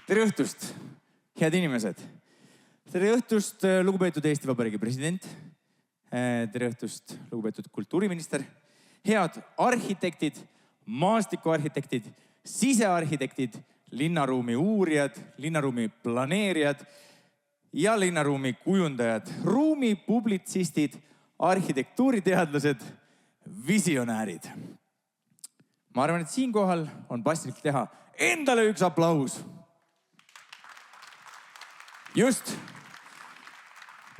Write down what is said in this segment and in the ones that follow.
Tere õhtust, head inimesed. Tere õhtust, lugupeetud Eesti Vabariigi president. Tere õhtust, lugupeetud kultuuriminister. Head arhitektid, maastikuarhitektid, sisearhitektid, linnaruumi uurijad, linnaruumi planeerijad ja linnaruumi kujundajad, ruumipublitsistid, arhitektuuriteadlased, visionäärid. Ma arvan, et siinkohal on paslik teha endale üks aplaus. Just.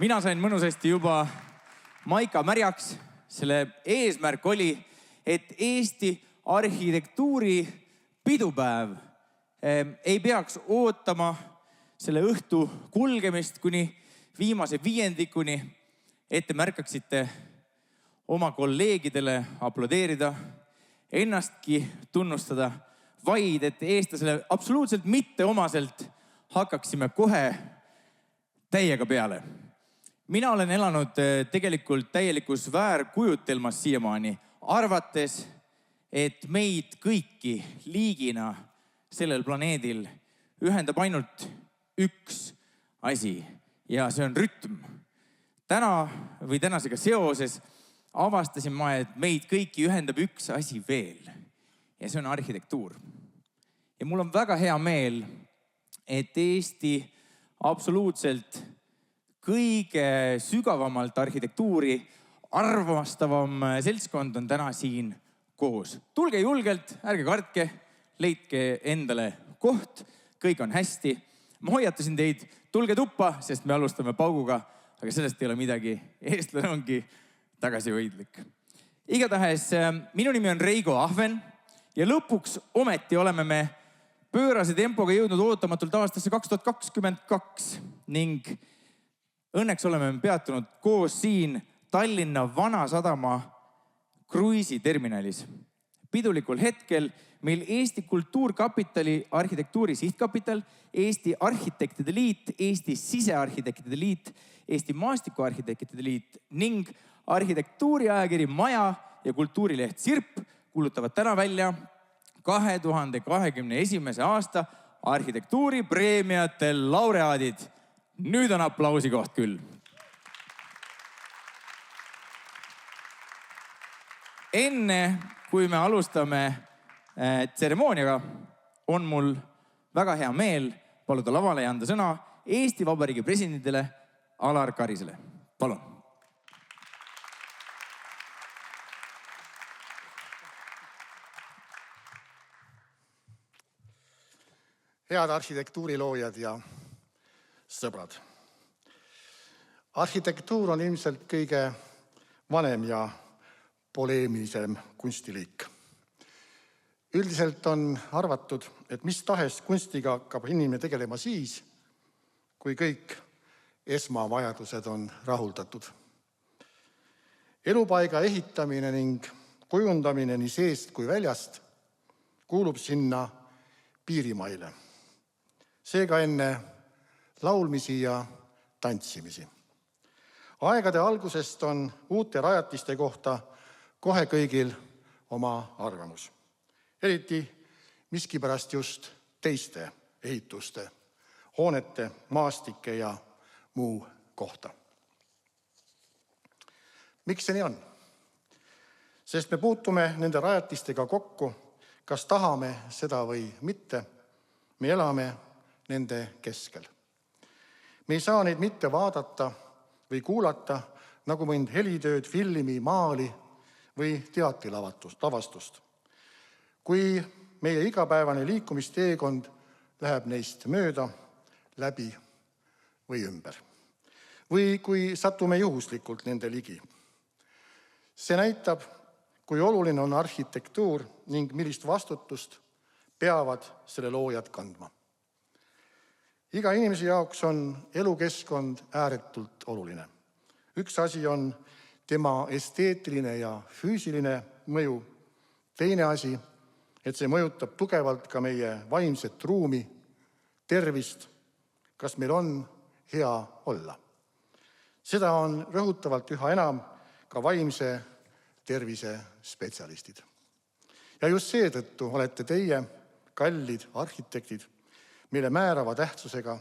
Mina sain mõnusasti juba maika märjaks. Selle eesmärk oli, et Eesti arhitektuuri pidupäev ei peaks ootama selle õhtu kulgemist kuni viimase viiendikuni, et te märkaksite oma kolleegidele aplodeerida, ennastki tunnustada, vaid et eestlasele absoluutselt mitteomaselt hakkaksime kohe täiega peale. Mina olen elanud tegelikult täielikus väärkujutelmas siiamaani, arvates, et meid kõiki liigina sellel planeedil ühendab ainult üks asi ja see on rütm. Tänasega seoses avastasin ma, et meid kõiki ühendab üks asi veel ja see on arhitektuur. Ja mul on väga hea meel, et Eesti absoluutselt kõige sügavamalt arhitektuuri armastavam seltskond on täna siin koos. Tulge julgelt, ärge kartke, leidke endale koht, kõik on hästi. Ma hoiatasin teid, tulge tuppa, sest me alustame pauguga, aga sellest ei ole midagi. Eestlane ongi tagasihoidlik. Igatahes, minu nimi on Reigo Ahven ja lõpuks ometi oleme me pöörase tempoga jõudnud ootamatult aastasse 2022 ning õnneks oleme peatunud koos siin Tallinna Vanasadama kruiisiterminalis. Pidulikul hetkel meil Eesti Kultuurkapitali arhitektuuri sihtkapital, Eesti Arhitektide Liit, Eesti Sisearhitektide Liit, Eesti Maastikuarhitektide Liit ning arhitektuuriajakiri Maja ja kultuurileht Sirp kuulutavad täna välja 2021. aasta arhitektuuripreemiate laureaadid. Nüüd on aplausi koht küll. Enne, kui me alustame tseremooniaga, on mul väga hea meel paluda lavale ja anda sõna Eesti Vabariigi presidendile Alar Karisele. Palun. Head arhitektuuriloojad ja sõbrad. Arhitektuur on ilmselt kõige vanem ja poleemilisem kunstiliik. Üldiselt on arvatud, et mis tahes kunstiga hakkab inimene tegelema siis, kui kõik esmavajadused on rahuldatud. Elupaiga ehitamine ning kujundamine nii seest kui väljast kuulub sinna piirimaile. Seega enne laulmisi ja tantsimisi. Aegade algusest on uute rajatiste kohta kohe kõigil oma arvamus. Eriti miskipärast just teiste ehituste, hoonete, maastike ja muu kohta. Miks see nii on? Sest me puutume nende rajatistega kokku, kas tahame seda või mitte, me elame nende keskel. Me ei saa neid mitte vaadata või kuulata nagu mõnd helitööd, filmi, maali või teatrilavastust. Kui meie igapäevane liikumisteekond läheb neist mööda, läbi või ümber. Või kui satume juhuslikult nende ligi. See näitab, kui oluline on arhitektuur ning millist vastutust peavad selle loojad kandma. Iga inimese jaoks on elukeskkond ääretult oluline. Üks asi on tema esteetiline ja füüsiline mõju. Teine asi, et see mõjutab tugevalt ka meie vaimset ruumi, tervist, kas meil on hea olla. Seda on rõhutavalt üha enam ka vaimse tervise spetsialistid. Ja just seetõttu olete teie, kallid arhitektid, mille määrava tähtsusega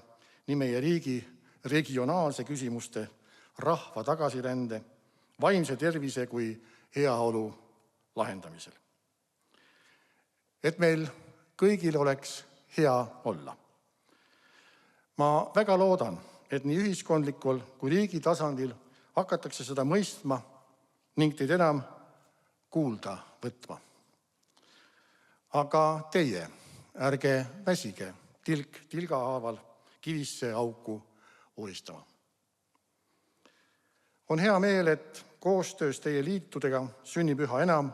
nii meie riigi regionaalse küsimuste, rahva tagasirände, vaimse tervise kui heaolu lahendamisel. Et meil kõigil oleks hea olla. Ma väga loodan, et nii ühiskondlikul kui riigi tasandil hakatakse seda mõistma ning teid enam kuulda võtma. Aga teie, ärge väsige tilk tilgahaaval kivisse auku uuristama. On hea meel, et koostöös teie liitudega sünnib üha enam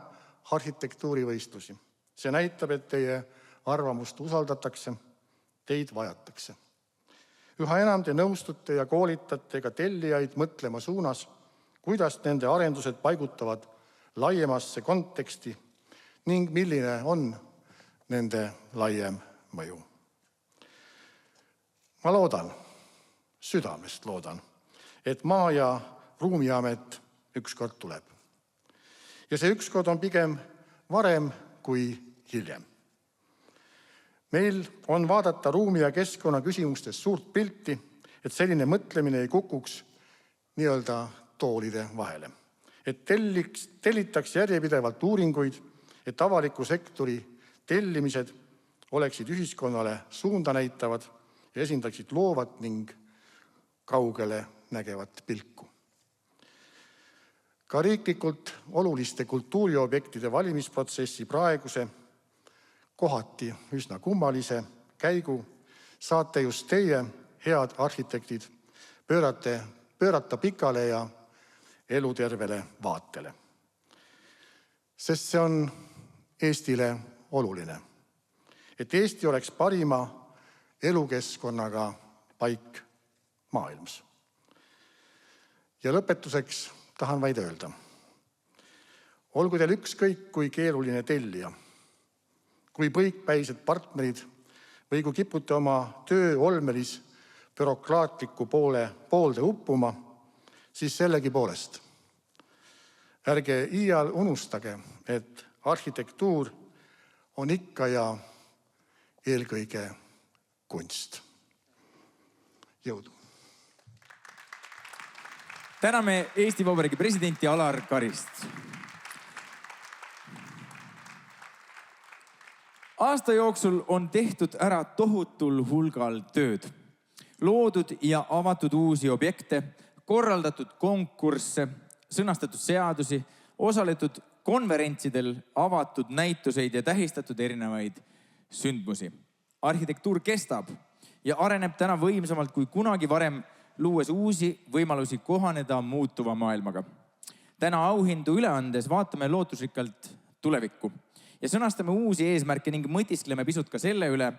arhitektuurivõistlusi. See näitab, et teie arvamust usaldatakse, teid vajatakse. Üha enam te nõustute ja koolitate ka tellijaid mõtlema suunas, kuidas nende arendused paigutavad laiemasse konteksti ning milline on nende laiem mõju. Ma loodan, südamest loodan, et Maa- ja Ruumiamet ükskord tuleb. Ja see ükskord on pigem varem kui hiljem. Meil on vaadata ruumi ja keskkonna küsimustes suurt pilti, et selline mõtlemine ei kukuks nii-öelda toolide vahele. Et tellitaks järjepidevalt uuringuid, et avaliku sektori tellimised oleksid ühiskonnale suunda näitavad ja esindaksid loovat ning kaugele nägevat pilku. Ka riiklikult oluliste kultuuriobjektide valimisprotsessi praeguse, kohati üsna kummalise käigu saate just teie, head arhitektid, pöörata pikale ja elutervele vaatele. Sest see on Eestile oluline, et Eesti oleks parima elukeskkonnaga paik maailmas. Ja lõpetuseks tahan vaid öelda. Olgu teil ükskõik kui keeruline tellija, kui põikpäised partnerid või kui kipute oma töö olmelis bürokraatliku poolde uppuma, siis sellegi poolest. Ärge iial unustage, et arhitektuur on ikka ja eelkõige kunst. Jõudu! Täname Eesti Vabariigi presidenti Alar Karist. Aasta jooksul on tehtud ära tohutul hulgal tööd. Loodud ja avatud uusi objekte, korraldatud konkursse, sõnastatud seadusi, osaletud konverentsidel, avatud näituseid ja tähistatud erinevaid sündmusi. Arhitektuur kestab ja areneb täna võimsamalt kui kunagi varem, luues uusi võimalusi kohaneda muutuva maailmaga. Täna auhindu üle andes vaatame lootusrikkalt tulevikku ja sõnastame uusi eesmärke ning mõtiskleme pisut ka selle üle,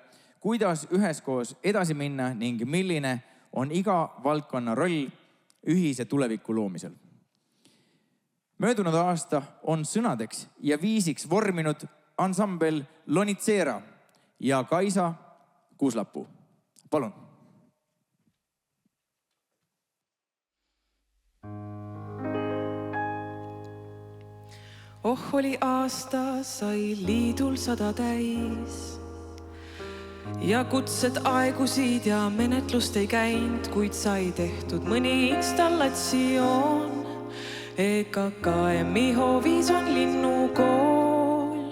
kuidas üheskoos edasi minna ning milline on iga valdkonna roll ühise tuleviku loomisel. Möödunud aasta on sõnadeks ja viisiks vorminud ansambel Lonitsera ja Kaisa Kuuslapuu. Palun! Oh, oli aasta, sai liidul 100 täis ja kutsed aegusid ja menetlust ei käinud, kuid sai tehtud mõni installatsioon. EKKM-i hoovis on linnukool.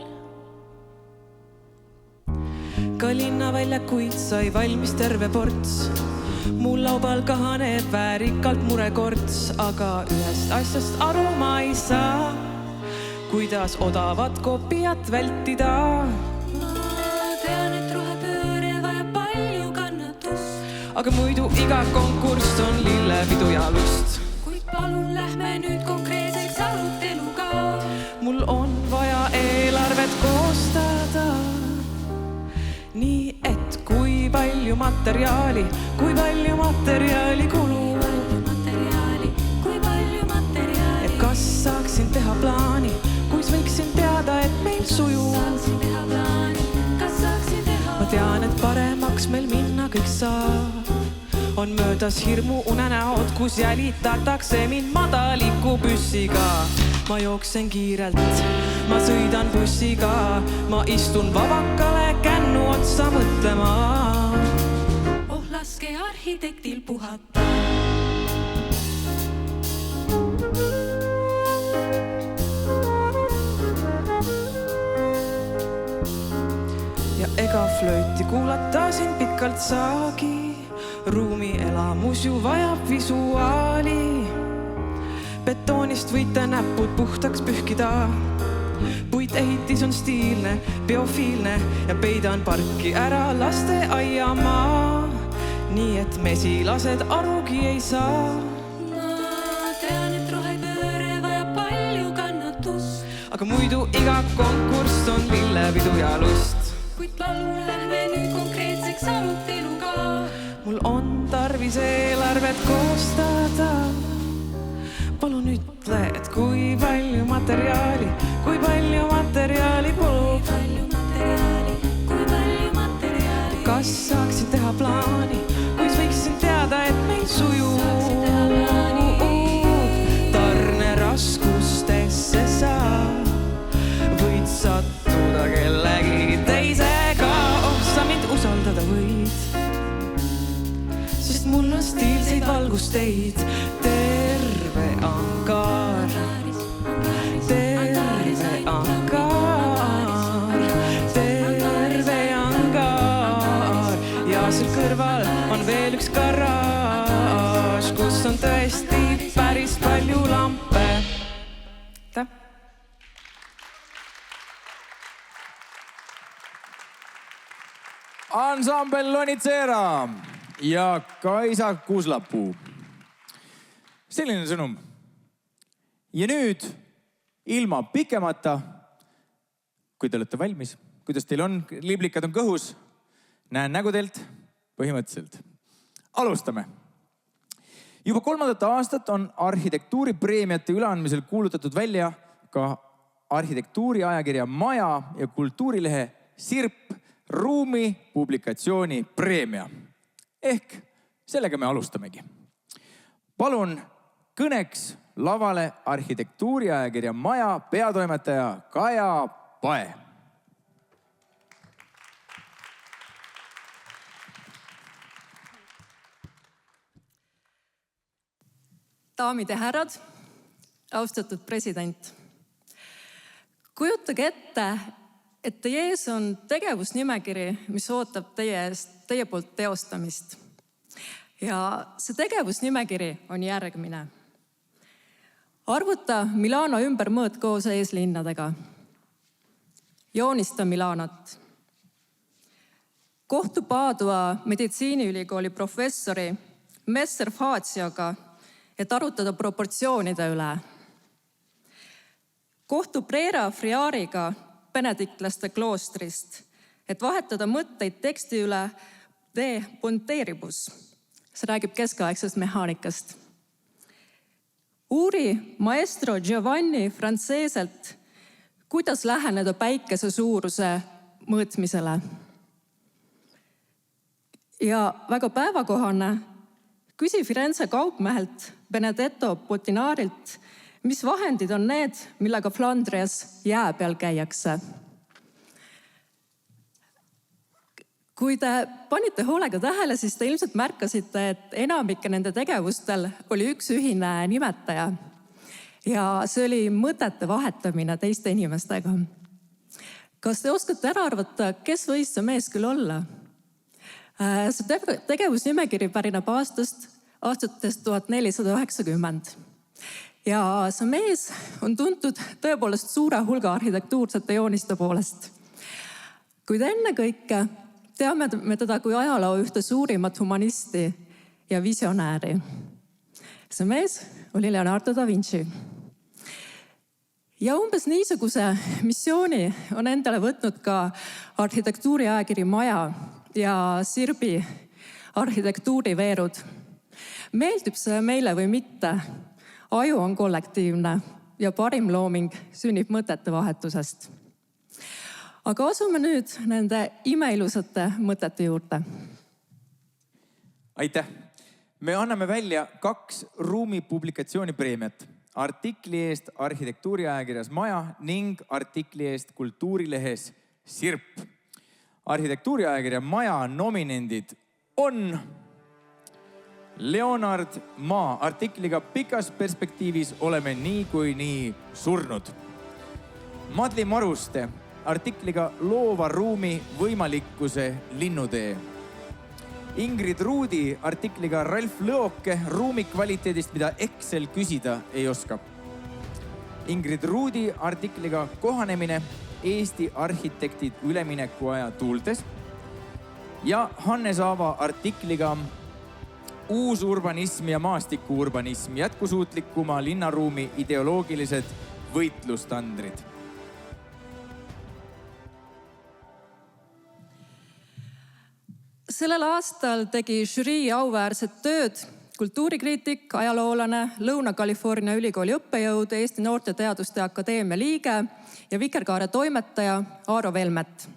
Ka linnaväljakuid sai valmis terve ports. Mul laubal kahaneb väärikalt murekorts, aga ühest asjast aru ma ei saa. Kuidas odavat kopiat vältida? Ma tean, et rohepööre vajab palju kannatust. Aga muidu iga konkurss on lillepidu ja lust. Kuid palun lähme nüüd konkreetseks aruteluga. Mul on vaja eelarvet koostada. Nii et kui palju materjali kulub. Kui palju materjali. Kas saaksin teha plaani? Kuis võiksin teada, et meil sujub? Saaksin teha plaani, kas saaksin teha? Ma tean, et paremaks meil minna kõik saab. On möödas hirmu unenäod, kus jälitatakse mind madaliku püssiga. Ma jooksen kiirelt, ma sõidan bussiga, ma istun vabakale kännu otsa mõtlema. raske arhitektil puhata. Ja ega flööti kuulata siin pikalt saagi. Ruumi elamus ju vajab visuaali. Betoonist võite näpud puhtaks pühkida. Puitehitis on stiilne, biofiilne ja peidan parki ära laste aiamaa. Nii et mesilased arugi ei saa. Ma tean, et rohepööre vajab palju kannatust. Aga muidu iga konkurss on lillepidu ja lust. Kuid palun lähme nüüd konkreetseks aruteluga. Mul on tarvis eelarvet koostada. Palun ütle, et kui palju materjali kulub. Kui palju materjali. Kas saaksin teha plaani, kuis võiksin teada, et meil sujub. Tarne raskustesse sa võid sattuda kellegi teisega. Sa mind usaldada võid, sest mul on stiilseid valgusteid. Terve angaar, terve angaar, terve angaar. Ja seal kõrval on veel üks garaaž, kus on tõesti päris palju lampe. Ansambel Lonitsera ja Kaisa Kuuslapuu. Selline sõnum. Ja nüüd ilma pikemata, kui te olete valmis, kuidas teil on, liblikad on kõhus, näen nägudelt põhimõtteliselt. Alustame. Juba 3. aastat on arhitektuuripreemiate üleandmisel kuulutatud välja ka arhitektuuriajakirja Maja ja kultuurilehe Sirp ruumi publikatsiooni preemia. Ehk sellega me alustamegi. Palun kõneks lavale arhitektuuriajakirja Maja peatoimetaja Kaja Pae. Daamid ja härrad, austatud president. Kujutage ette, et teie ees on tegevusnimekiri, mis ootab teie poolt teostamist. Ja see tegevusnimekiri on järgmine. Arvuta Milano ümbermõõt koos eeslinnadega. Joonista Milanot. Kohtu Padua meditsiiniülikooli professori Messer Fazioga, et arutada proportsioonide üle. Kohtu Brera Friariga benediktlaste kloostrist, et vahetada mõtteid teksti üle De Ponteribus. See räägib keskaegsest mehaanikast. Uuri maestro Giovanni Franceselt, kuidas läheneda päikese suuruse mõõtmisele. Ja väga päevakohane, küsi Firenze kaupmehelt Benedetto Bottinarilt, mis vahendid on need, millega Flandrias jää peal käiakse. Kui te panite hoolega tähele, siis te ilmselt märkasite, et enamike nende tegevustel oli üks ühine nimetaja. Ja see oli mõtete vahetamine teiste inimestega. Kas te oskate ära arvata, kes võis see mees küll olla? See tegevusnimekiri pärineb aastatest 1490. Ja see mees on tuntud tõepoolest suure hulga arhitektuursete jooniste poolest. Kuid enne kõike teame me teda kui ajaloo ühte suurimat humanisti ja visionääri. See mees oli Leonardo da Vinci. Ja umbes niisuguse missiooni on endale võtnud ka arhitektuuriajakiri Maja ja Sirbi arhitektuuriveerud. Meeldib see meile või mitte? Aju on kollektiivne ja parim looming sünnib mõtete vahetusest. Aga asume nüüd nende imeilusate mõtete juurde. Aitäh! Me anname välja 2 ruumipublikatsioonipreemiat. Artikli eest arhitektuuriajakirjas Maja ning artikli eest kultuurilehes Sirp. Arhitektuuriajakirja Maja nominendid on Leonard Maa artikliga Pikas perspektiivis oleme niikuinii surnud. Madli Maruste artikliga Loova ruumi võimalikkuse linnutee. Ingrid Ruudi artikliga Ralf Lõoke ruumi kvaliteedist, mida Excel küsida ei oska. Ingrid Ruudi artikliga Kohanemine Eesti arhitektid üleminekuaja tuultes ja Hannes Aava artikliga Uusurbanism ja maastikuurbanism, jätkusuutlikuma linnaruumi ideoloogilised võitlustandrid. Sellel aastal tegi žürii auväärset tööd kultuurikriitik, ajaloolane, Lõuna-California ülikooli õppejõud, Eesti Noorteteaduste Akadeemia liige ja Vikerkaare toimetaja Aaro Velmet.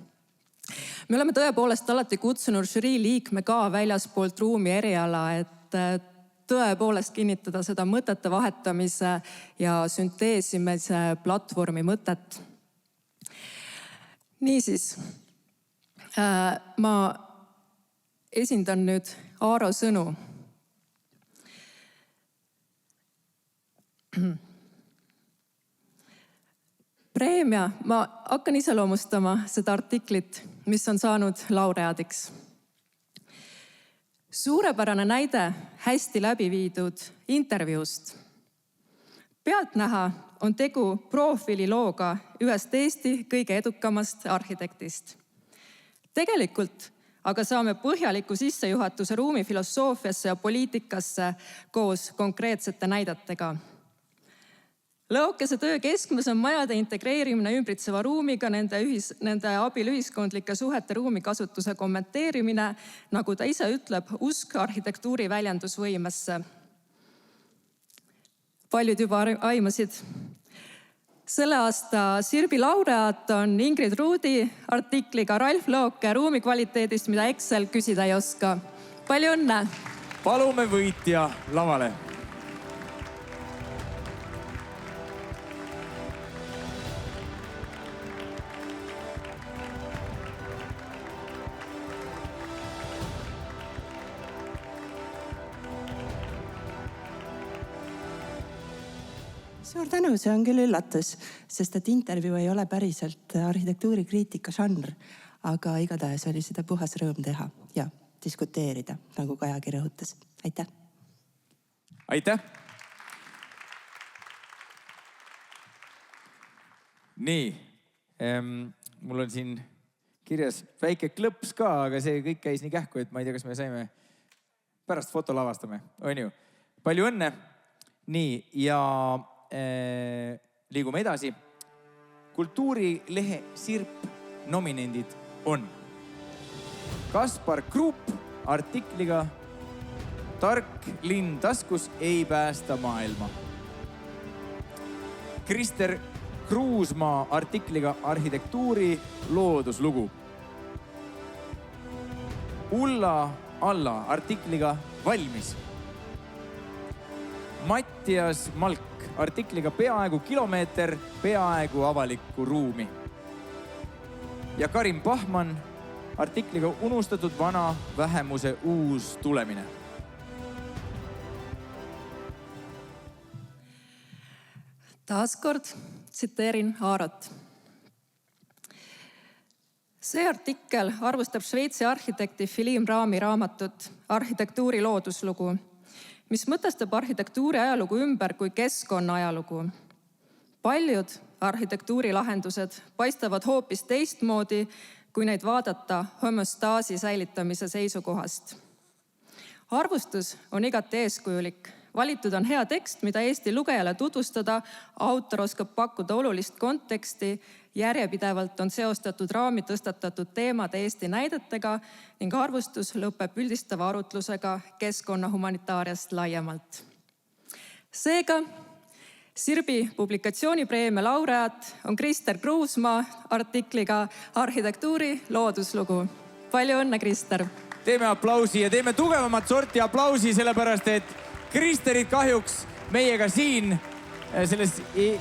Me oleme tõepoolest alati kutsunud žürii liikme ka väljaspoolt ruumi eriala, et tõepoolest kinnitada seda mõtete vahetamise ja sünteesimise platvormi mõtet. Niisiis, ma esindan nüüd Aaro sõnu. Preemia, ma hakkan iseloomustama seda artiklit, mis on saanud laureaadiks. Suurepärane näide hästi läbi viidud intervjuust. Pealtnäha on tegu profiililooga ühest Eesti kõige edukamast arhitektist. Tegelikult aga saame põhjaliku sissejuhatuse ruumi filosoofiasse ja poliitikasse koos konkreetsete näidetega. Lõokese töö keskmes on majade integreerimine ümbritseva ruumiga, nende abil ühiskondlike suhete ruumikasutuse kommenteerimine, nagu ta ise ütleb, usk arhitektuuri väljendusvõimesse. Paljud juba aimasid. Selle aasta Sirbi laureaat on Ingrid Ruudi artikliga Ralf Lõoke ruumi kvaliteedist, mida Excel küsida ei oska. Palju õnne! Palume võitja lavale. Suur tänu, see on küll üllatus, sest et intervjuu ei ole päriselt arhitektuurikriitika žanr, aga igatahes oli seda puhas rõõm teha ja diskuteerida, nagu Kajagi rõhutas. Aitäh! Aitäh! Nii, mul on siin kirjas väike klõps ka, aga see kõik käis nii kähku, et ma ei tea, kas me saime pärast foto lavastame, on ju. Palju õnne! Nii, ja liigume edasi. Kultuurilehe Sirp nominendid on Kaspar Krupp artikliga Tark linn taskus ei päästa maailma. Krister Kruusmaa artikliga Arhitektuuri looduslugu. Ulla Alla artikliga Valmis. Mattias Malk artikliga Peaaegu kilomeeter, peaaegu avalikku ruumi. Ja Karim Pahman artikliga Unustatud vana vähemuse uus tulemine. Taaskord tsiteerin Aarot. See artikkel arvustab Šveitsi arhitekti Philippe Rahmi raamatut Arhitektuuri looduslugu, mis mõtestab arhitektuuri ajalugu ümber kui keskkonna ajalugu. Paljud arhitektuurilahendused paistavad hoopis teistmoodi, kui neid vaadata homeostaasi säilitamise seisukohast. Arvustus on igati eeskujulik. Valitud on hea tekst, mida Eesti lugejale tutvustada, autor oskab pakkuda olulist konteksti, järjepidevalt on seostatud Rahmi tõstatatud teemad Eesti näidetega ning arvustus lõpeb üldistava arutlusega keskkonna humanitaariast laiemalt. Seega, Sirbi publikatsioonipreemia laureaat on Krister Kruusmaa artikliga Arhitektuuri looduslugu. Palju õnne, Krister! Teeme aplausi ja teeme tugevamat sorti aplausi, sellepärast et Kristerit kahjuks meiega siin selles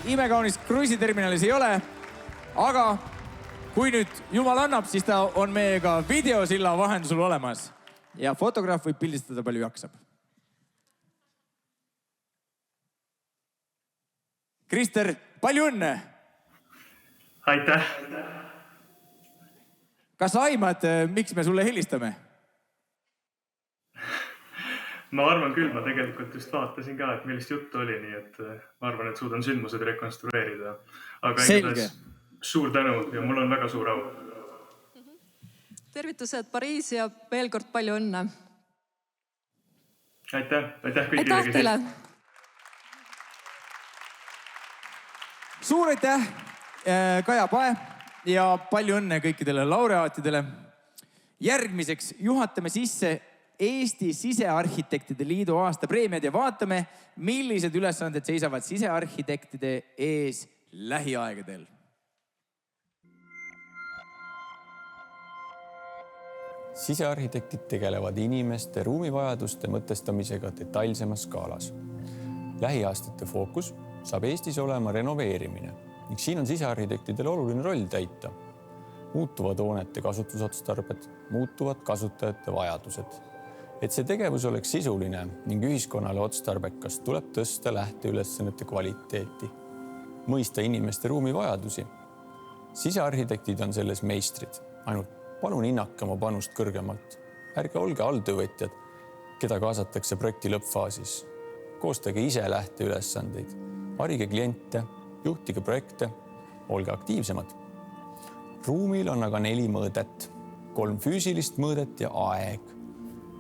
imekaunis kruiisiterminalis ei ole. Aga kui nüüd Jumal annab, siis ta on meiega videosilla vahendusel olemas. Ja fotograaf võib pildistada palju jaksab. Krister, palju õnne! Aitäh! Kas aimad, miks me sulle helistame? Ma arvan küll, ma tegelikult just vaatasin ka, et millist juttu oli, nii et ma arvan, et suudan sündmused rekonstrueerida. Aga igatahes suur tänu ja mul on väga suur au. Tervitused Pariisi ja veel kord palju õnne. Aitäh kõigile. Aitäh teile! Suur aitäh, Kaja Pae ja palju õnne kõikidele laureaatidele. Järgmiseks juhatame sisse Eesti Sisearhitektide Liidu aastapreemiad ja vaatame, millised ülesanded seisavad sisearhitektide ees lähiaegadel. Sisearhitektid tegelevad inimeste ruumivajaduste mõtestamisega detailsemas skaalas. Lähiaastate fookus saab Eestis olema renoveerimine ning siin on sisearhitektidel oluline roll täita. Muutuvad hoonete kasutusotstarbed, muutuvad kasutajate vajadused. Et see tegevus oleks sisuline ning ühiskonnale otstarbekas, tuleb tõsta lähteülesannete kvaliteeti, mõista inimeste ruumivajadusi. Sisearhitektid on selles meistrid, ainult palun hinnake oma panust kõrgemalt. Ärge olge alltöövõtjad, keda kaasatakse projekti lõppfaasis. Koostage ise lähteülesandeid, harige kliente, juhtige projekte, olge aktiivsemad. Ruumil on aga 4 mõõdet, 3 füüsilist mõõdet ja aeg.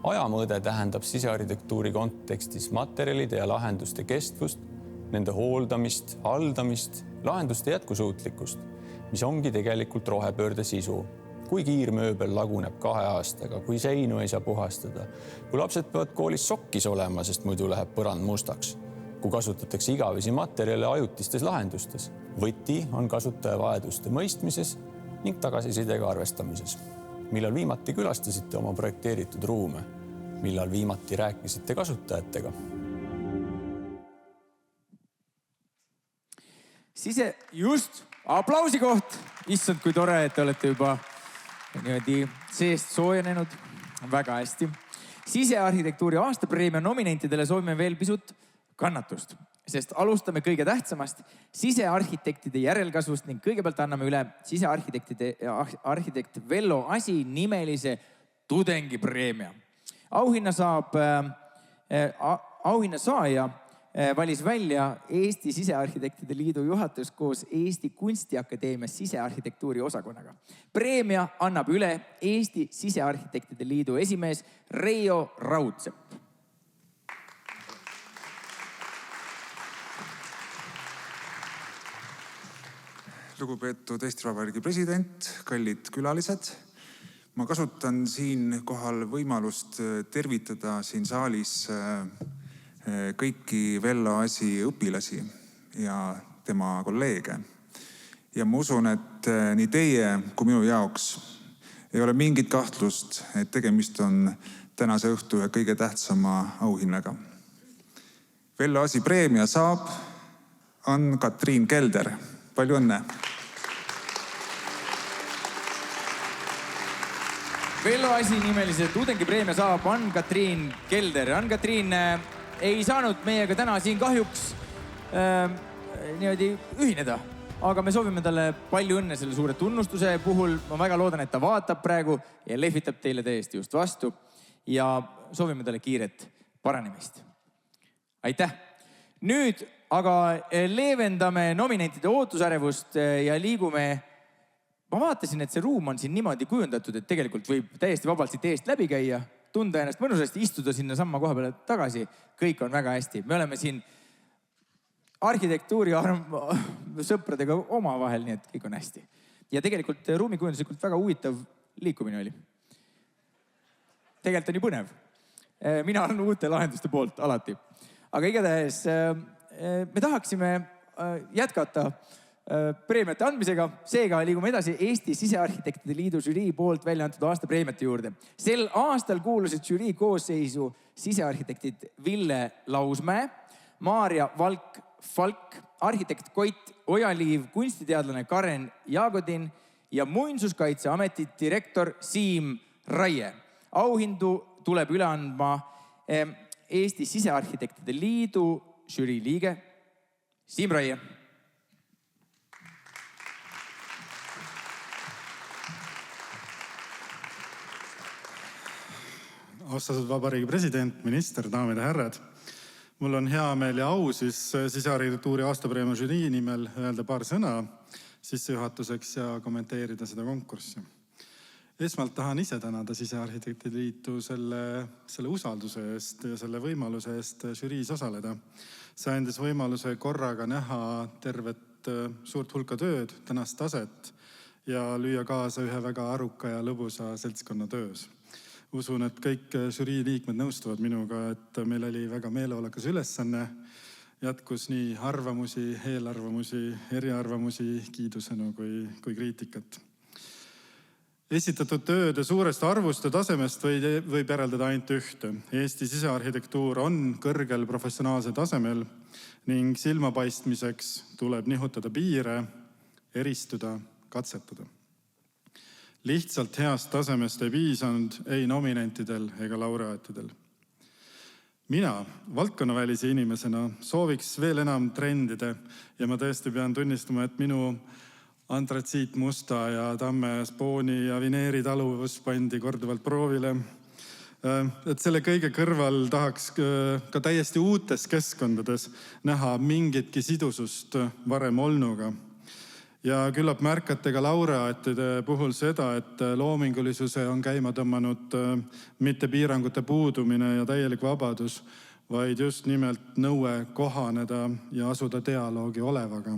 Ajamõõde tähendab sisearhitektuuri kontekstis materjalide ja lahenduste kestvust, nende hooldamist, haldamist, lahenduste jätkusuutlikkust, mis ongi tegelikult rohepöörde sisu. Kui kiirmööbel laguneb 2 aastaga, kui seinu ei saa puhastada, kui lapsed peavad koolis sokkis olema, sest muidu läheb põrand mustaks, kui kasutatakse igavesi materjale ajutistes lahendustes. Võti on kasutaja vajaduste mõistmises ning tagasisidega arvestamises. Millal viimati külastasite oma projekteeritud ruume? Millal viimati rääkisite kasutajatega? Just, aplausi koht. Issand, kui tore, et te olete juba niimoodi seest soojenenud. Väga hästi. Sisearhitektuuri aastapreemia nominentidele soovime veel pisut kannatust, sest alustame kõige tähtsamast sisearhitektide järelkasvust ning kõigepealt anname üle sisearhitekt Vello Asi nimelise tudengipreemia. Auhinna saaja valis välja Eesti Sisearhitektide Liidu juhatus koos Eesti Kunstiakadeemia sisearhitektuuri osakonnaga. Preemia annab üle Eesti Sisearhitektide Liidu esimees Reijo Raudsepp. Lugupeetud Eesti Vabariigi president, kallid külalised. Ma kasutan siin kohal võimalust tervitada siin saalis kõiki Vello Asi õpilasi ja tema kolleege. Ja ma usun, et nii teie kui minu jaoks ei ole mingit kahtlust, et tegemist on tänase õhtu ühe kõige tähtsama auhinnaga. Vello Asi preemia saab Ann-Katriin Kelder. Palju õnne! Vello Asi nimelise tudengipreemia saab Ann-Katriin Kelder. Ann-Katriin ei saanud meiega täna siin kahjuks niimoodi ühineda, aga me soovime talle palju õnne selle suure tunnustuse puhul. Ma väga loodan, et ta vaatab praegu ja lehvitab teile täiesti just vastu ja soovime talle kiiret paranemist. Aitäh! Nüüd aga leevendame nominentide ootusärevust ja liigume. Ma vaatasin, et see ruum on siin niimoodi kujundatud, et tegelikult võib täiesti vabalt siit eest läbi käia, tunda ennast mõnusasti, istuda sinna samma koha peale tagasi. Kõik on väga hästi. Me oleme siin arhitektuuri sõpradega oma vahel, nii et kõik on hästi. Ja tegelikult ruumikujunduslikult väga huvitav liikumine oli. Tegelikult on nii põnev. Mina olen uute lahenduste poolt alati. Aga igatahes me tahaksime jätkata preemiate andmisega. Seega liigume edasi Eesti Sisearhitektide Liidu žürii poolt välja antud aastapreemiate juurde. Sel aastal kuulusid žürii koosseisu sisearhitektid Ville Lausmäe, Maarja Valk-Falk, arhitekt Koit Ojaliiv, kunstiteadlane Karen Jaagodin ja Muinsuskaitseameti direktor Siim Raie. Auhindu tuleb üle andma Eesti Sisearhitektide Liidu žürii liige Siim Raie. austatud Vabariigi president, minister, daamid ja härrad. Mul on hea meel ja au siis sisearhitektuuri aastapreemia žürii nimel öelda paar sõna sissejuhatuseks ja kommenteerida seda konkurssi. Esmalt tahan ise tänada Sisearhitektide Liitu selle usalduse eest ja selle võimaluse eest žüriis osaleda. See andis võimaluse korraga näha tervet suurt hulka tööd, tänast taset ja lüüa kaasa ühe väga aruka ja lõbusa seltskonna töös. Usun, et kõik žürii liikmed nõustuvad minuga, et meil oli väga meeleolukas ülesanne. Jätkus nii arvamusi, eelarvamusi, eriarvamusi, kiidusõnu kui kriitikat. Esitatud tööde suurest arvust ja tasemest võib järeldada ainult ühte. Eesti sisearhitektuur on kõrgel professionaalse tasemel ning silmapaistmiseks tuleb nihutada piire, eristuda, katsetada. Lihtsalt heast tasemest ei piisanud ei nominentidel ega laureaatidel. Mina valdkonnavälise inimesena sooviks veel enam trendida ja ma tõesti pean tunnistama, et minu antratsiit musta ja tamme, spooni ja vineeri taluvus pandi korduvalt proovile. Et selle kõige kõrval tahaks ka täiesti uutes keskkondades näha mingitki sidusust varem olnuga. Ja küllap märkate ka laureaatide puhul seda, et loomingulisuse on käima tõmmanud mitte piirangute puudumine ja täielik vabadus, vaid just nimelt nõue kohaneda ja asuda dialoogi olevaga.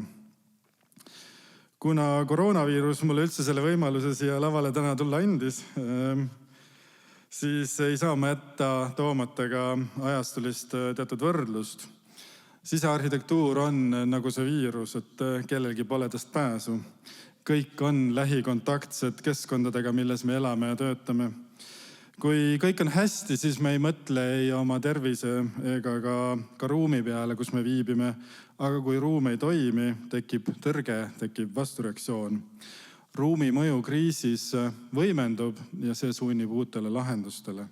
Kuna koroonaviirus mulle üldse selle võimaluse siia lavale täna tulla andis, siis ei saa ma jätta toomata ka ajastulist teatud võrdlust. Sisearhitektuur on nagu see viirus, et kellelgi pole tast pääsu. Kõik on lähikontaktsed keskkondadega, milles me elame ja töötame. Kui kõik on hästi, siis me ei mõtle ei oma tervise ega ka ruumi peale, kus me viibime. Aga kui ruum ei toimi, tekib tõrge, tekib vastureaktsioon. Ruumi mõju kriisis võimendub ja see sunnib uutele lahendustele.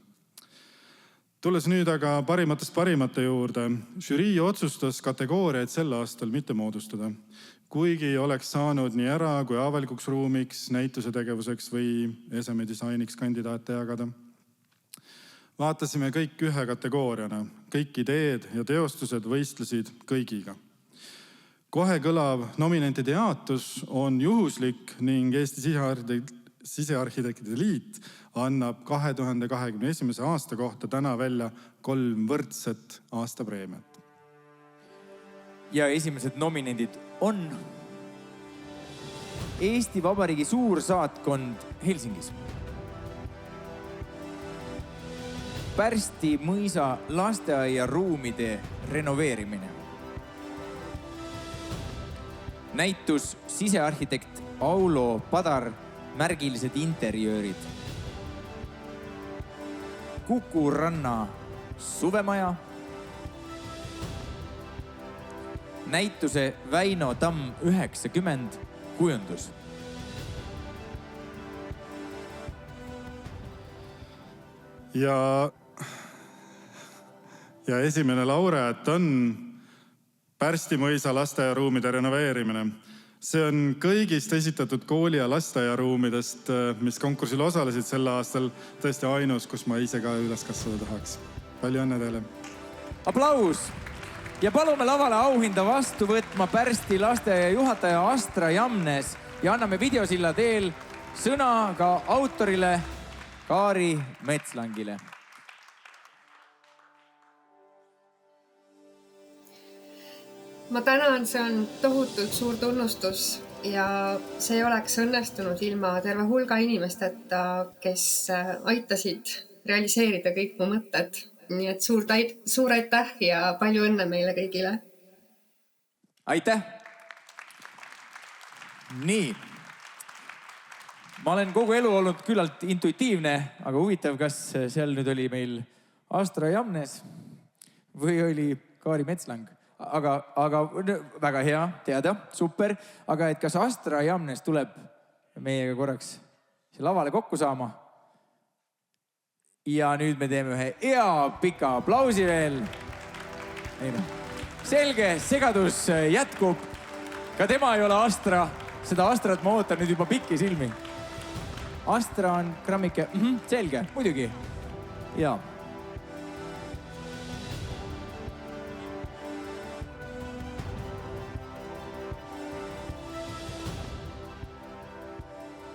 Tulles nüüd aga parimatest parimate juurde, žürii otsustas kategooriaid sel aastal mitte moodustada. Kuigi oleks saanud nii ära kui avalikuks ruumiks, näituse tegevuseks või esemedisainiks kandidaate jagada. Vaatasime kõik ühe kategooriana. Kõik ideed ja teostused võistlesid kõigiga. Kohe kõlav nominentide jaotus on juhuslik ning Eesti Sisearhitektide Liit annab 2021. aasta kohta täna välja 3 võrdset aastapreemiat. Ja esimesed nominendid on Eesti Vabariigi suursaatkond Helsingis. Pärsti mõisa lasteaia ruumide renoveerimine. Näitus sisearhitekt Aulo Padar märgilised interjöörid. Kuku ranna suvemaja. Näituse Väino Tamm 90 kujundus. Ja esimene laureaat on Pärsti mõisa lasteaiaruumide renoveerimine. See on kõigist esitatud kooli- ja lasteaiaruumidest, mis konkursil osalesid sel aastal, tõesti ainus, kus ma ise ka üles kasvada tahaks. Palju õnne teile! Aplaus! Ja palume lavale auhinda vastu võtma Pärsti lasteaia juhataja Astra Jamnes ja anname videosilla teel sõna ka autorile Kaari Metslangile. Ma tänan, see on tohutult suur tunnustus ja see ei oleks õnnestunud ilma terve hulga inimesteta, kes aitasid realiseerida kõik mu mõtted. Nii et suur aitäh ja palju õnne meile kõigile. Aitäh! Nii. Ma olen kogu elu olnud küllalt intuitiivne, aga huvitav, kas seal nüüd oli meil Astra Jamnes või oli Kaari Metslang. Aga väga hea teada, super. Aga et kas Astra Jamnes tuleb meiega korraks lavale kokku saama? Ja nüüd me teeme ühe hea pika aplausi veel. Selge, segadus jätkub. Ka tema ei ole Astra. Seda Astrat ma ootan nüüd juba pikki silmi. Astra on grammike. Selge, muidugi. Jaa.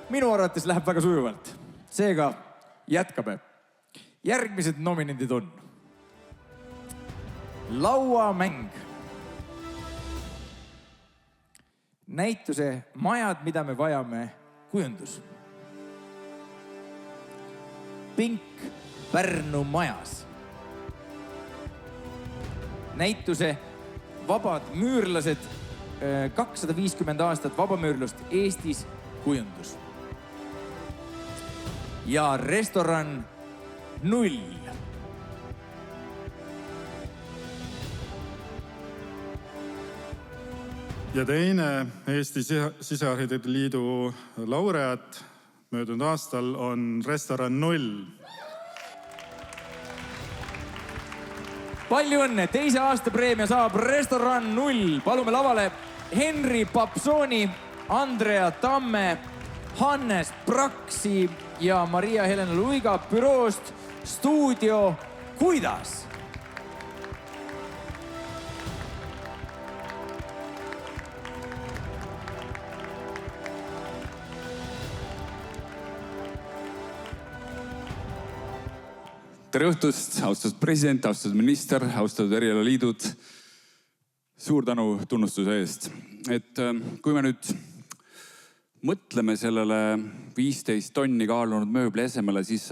Minu arvates läheb väga sujuvalt. Seega jätkame. Järgmised nominendid on lauamäng. Näituse Majad, mida me vajame kujundus. Pink Pärnu majas. Näituse Vabad müürlased, 250 aastat vabamüürlust Eestis kujundus. Ja restoran 0. Ja teine Eesti Sisearhitektide Liidu laureaat möödunud aastal on restoran 0. Palju õnne! Teise aasta preemia saab restoran 0. Palume lavale Henri Papsoni, Andrea Tamme, Hannes Praksi ja Maria-Helena Luiga büroost Stuudio Kuidas. Tere õhtust, austatud president, austatud minister, austatud erialaliidud. Suur tänu tunnustuse eest. Et kui me nüüd mõtleme sellele 15 tonni kaalunud mööbli esemele, siis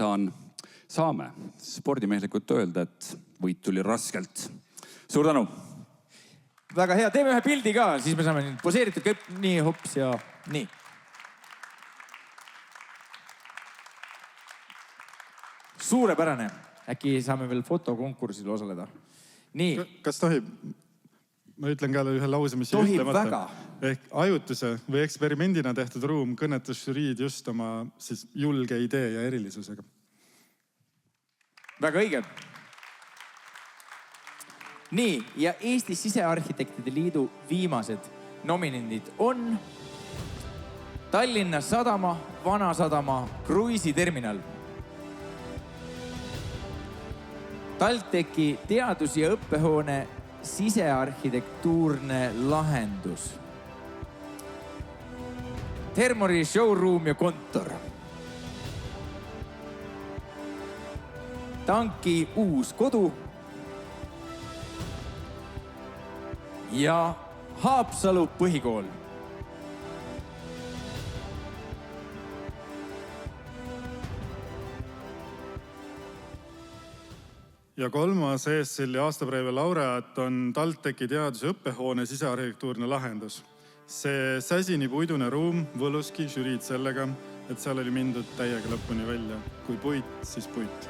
saame spordimehlikult öelda, et võit tuli raskelt. Suur tänu! Väga hea, teeme ühe pildi ka, siis me saame poseeritud kõik nii hops ja nii. Suurepärane. Äkki saame veel fotokonkursil osaleda. Nii. Kas tohib? Ma ütlen ka ühe lause, mis tohib väga. Ehk ajutuse või eksperimendina tehtud ruum kõnetas žüriid just oma julge idee ja erilisusega. Väga õige. Nii, ja Eesti Sisearhitektide Liidu viimased nominendid on Tallinna Sadama, Vanasadama kruiisiterminal. TalTechi teadus- ja õppehoone sisearhitektuurne lahendus. Thermori showroom ja kontor. Tanki uus kodu. Ja Haapsalu põhikool. Ja kolmas ESL-i aastapreemia laureaat on TalTechi teadus- ja õppehoone sisearhitektuurne lahendus. See säsini puidune ruum võluski žüriid sellega, et seal oli mindud täiega lõpuni välja. Kui puit, siis puit.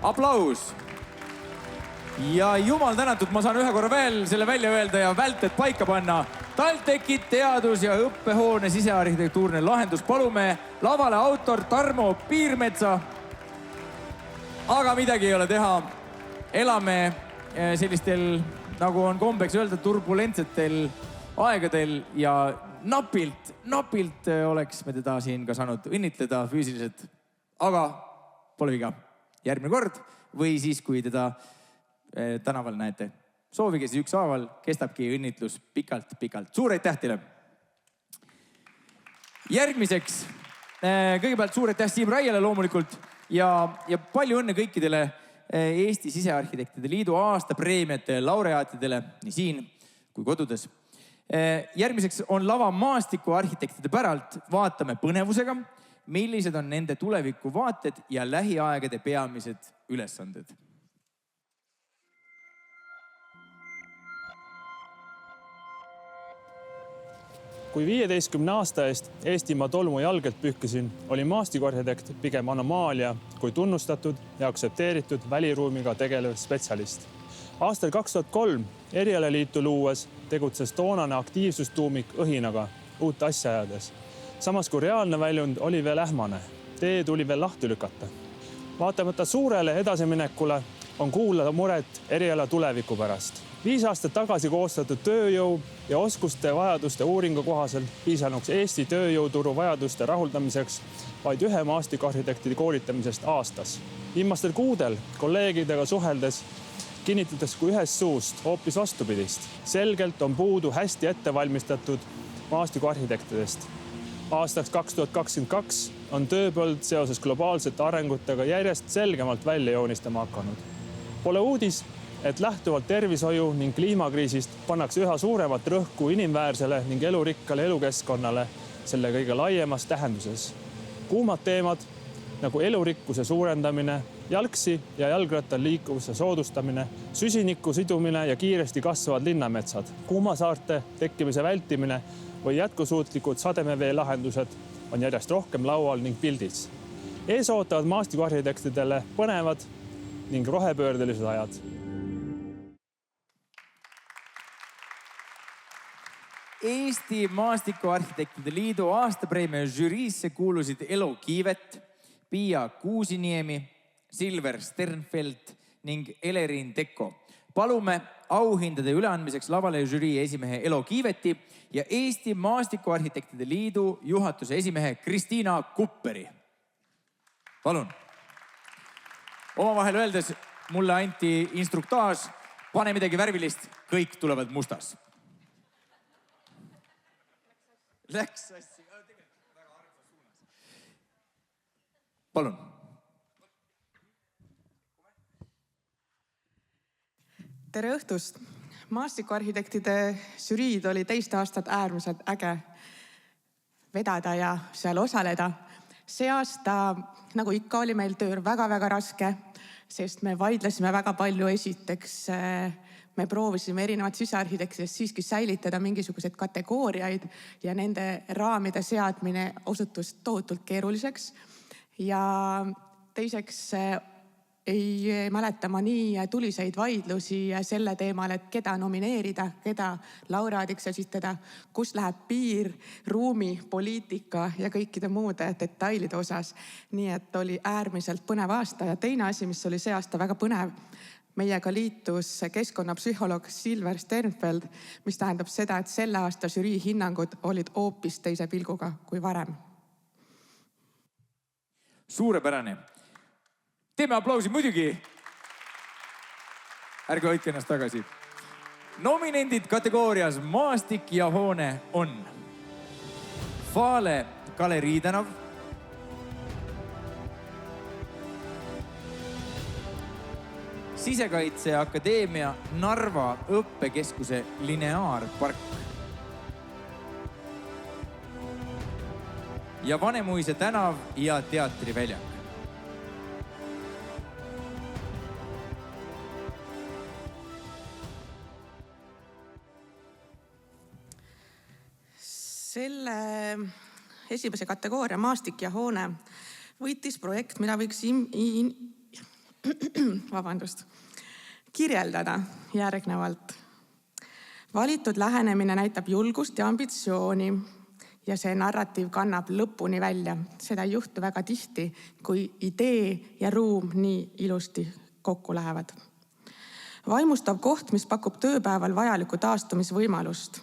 Aplaus! Ja jumal tänatud, ma saan ühe korra veel selle välja öelda ja välted paika panna. TalTechi teadus- ja õppehoone sisearhitektuurne lahendus. Palume lavale autor Tarmo Piirmetsa. Aga midagi ei ole teha. Elame sellistel, nagu on kombeks öelda, turbulentsetel aegadel ja napilt oleks me teda siin ka saanud õnnitleda füüsiliselt. Aga pole viga. Järgmine kord või siis, kui teda tänaval näete. Soovige siis ükshaaval, kestabki õnnitlus pikalt. Suur aitäh teile! Järgmiseks, kõigepealt suur aitäh Siim Raiele loomulikult ja palju õnne kõikidele Eesti Sisearhitektide Liidu aastapreemiate laureaatidele nii siin kui kodudes. Järgmiseks on lava maastikuarhitektide päralt. Vaatame põnevusega, millised on nende tulevikuvaated ja lähiaegade peamised ülesanded. Kui 15 aasta eest Eestimaa tolmu jalgelt pühkisin, oli maastikuarhitekt pigem anomaalia kui tunnustatud ja aktsepteeritud väliruumiga tegelev spetsialist. Aastal 2003 erialaliitu luues tegutses toonane aktiivsustuumik õhinaga uut asja ajades. Samas kui reaalne väljund oli veel ähmane, tee tuli veel lahti lükata. Vaatamata suurele edasiminekule on kuulda muret eriala tuleviku pärast. 5 aastat tagasi koostatud tööjõu ja oskuste vajaduste uuringu kohaselt piisanuks Eesti tööjõuturu vajaduste rahuldamiseks vaid 1 maastikuarhitekti koolitamisest aastas. Viimastel kuudel kolleegidega suheldes kinnitatakse kui ühest suust hoopis vastupidist. Selgelt on puudu hästi ettevalmistatud maastikuarhitektidest. Aastaks 2022 on tööpõld seoses globaalsete arengutega järjest selgemalt välja joonistama hakanud. Pole uudis, et lähtuvalt tervishoiu ning kliimakriisist pannakse üha suuremat rõhku inimväärsele ning elurikkale elukeskkonnale selle kõige laiemas tähenduses. Kuumad teemad nagu elurikkuse suurendamine, jalgsi ja jalgrattal liikuvuse soodustamine, süsiniku sidumine ja kiiresti kasvavad linnametsad, kuumasaarte tekkimise vältimine või jätkusuutlikud sademevee lahendused on järjest rohkem laual ning pildis. Ees ootavad maastikuarhitektidele põnevad ning rohepöördelised ajad. Eesti Maastikuarhitektide Liidu aastapreemia žüriisse kuulusid Elo Kiivet, Pia Kuusiniemi, Silver Sternfeld ning Elerin Teko. Palume auhindade üleandmiseks lavale žürii esimehe Elo Kiiveti ja Eesti Maastikuarhitektide Liidu juhatuse esimehe Kristiina Kupperi. Palun. Omavahel öeldes mulle anti instruktaaž, pane midagi värvilist, kõik tulevad mustas. Läks assi. Palun. Tere õhtust. Maastikuarhitektide žüriid oli 2 aastat äärmiselt äge vedada ja seal osaleda. See aasta, nagu ikka, oli meil töö väga-väga raske, sest me vaidlesime väga palju. Esiteks me proovisime erinevad sisearhitektidest siiski säilitada mingisuguseid kategooriaid ja nende raamide seadmine osutus tohutult keeruliseks. Ja teiseks ei mäleta ma nii tuliseid vaidlusi selle teemal, et keda nomineerida, keda laureaadiks esitada, kus läheb piir ruumi, poliitika ja kõikide muude detailide osas. Nii et oli äärmiselt põnev aasta. Ja teine asi, mis oli see aasta väga põnev, meiega liitus keskkonnapsühholoog Silver Sternfeld, mis tähendab seda, et selle aasta žürii hinnangud olid hoopis teise pilguga kui varem. Suurepärane. Teeme aplausi muidugi. Ärge hoidke ennast tagasi. Nominendid kategoorias maastik ja hoone on Faale Galerii tänav, Sisekaitseakadeemia Narva õppekeskuse lineaarpark ja Vanemuise tänav ja teatriväljak. Selle esimese kategooria maastik ja hoone võitis projekt, mida võiks kirjeldada järgnevalt. Valitud lähenemine näitab julgust ja ambitsiooni ja see narratiiv kannab lõpuni välja. Seda ei juhtu väga tihti, kui idee ja ruum nii ilusti kokku lähevad. Vaimustav koht, mis pakub tööpäeval vajalikku taastumisvõimalust.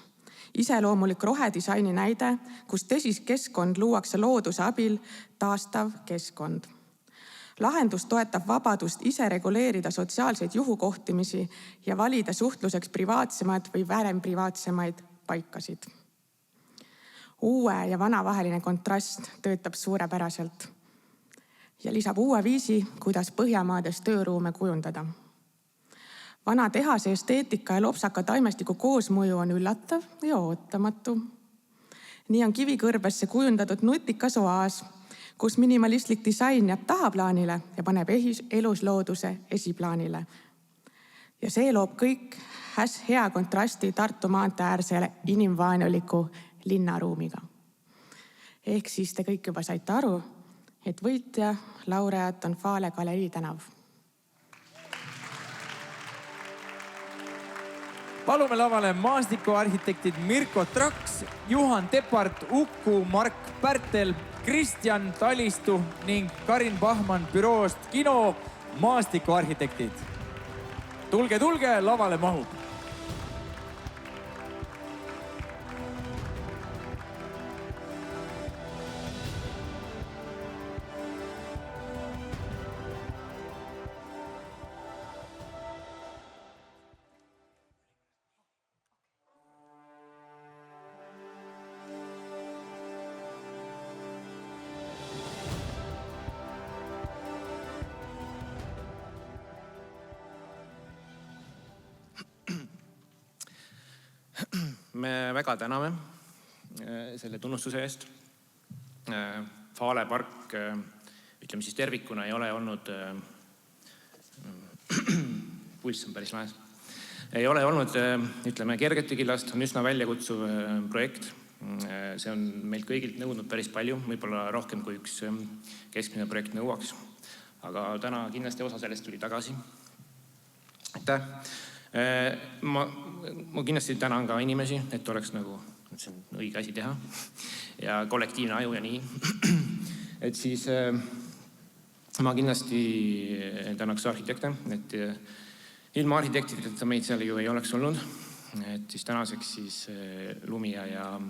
Iseloomulik rohedisaini näide, kus tõsiskeskkond luuakse looduse abil, taastav keskkond. Lahendus toetab vabadust ise reguleerida sotsiaalseid juhukohtimisi ja valida suhtluseks privaatsemad või vähem privaatsemaid paikasid. Uue ja vana vaheline kontrast töötab suurepäraselt ja lisab uue viisi, kuidas Põhjamaades tööruume kujundada. Vana tehase esteetika ja lopsaka taimestiku koosmõju on üllatav ja ootamatu. Nii on Kivikõrbesse kujundatud nutikas oaas, kus minimalistlik disain jääb tahaplaanile ja paneb eluslooduse esiplaanile. Ja see loob kõik hea kontrasti Tartu maantee äärsele inimvaenuliku linnaruumiga. Ehk siis te kõik juba saite aru, et võitja laureaat on Faale Galerii tänav. Palume lavale maastikuarhitektid Mirko Traks, Juhan Tepart, Uku, Mark Pärtel, Kristjan Talistu ning Karin Pahman büroost Kino maastikuarhitektid. Tulge, lavale mahub. me väga täname selle tunnustuse eest. Fale park, ütleme siis tervikuna, ei ole olnud, pulss on päris laes, ei ole olnud, ütleme, kergete killast, on üsna väljakutsuv projekt. See on meilt kõigilt nõudnud päris palju, võib-olla rohkem kui üks keskmine projekt nõuaks. Aga täna kindlasti osa sellest tuli tagasi. Aitäh! Ma kindlasti tänan ka inimesi, et oleks nagu, et see on õige asi teha ja kollektiivne aju ja nii. Et siis ma kindlasti tänaks arhitekte, et ilma arhitektideta meid seal ju ei oleks olnud. Et siis tänaseks siis Lumia ja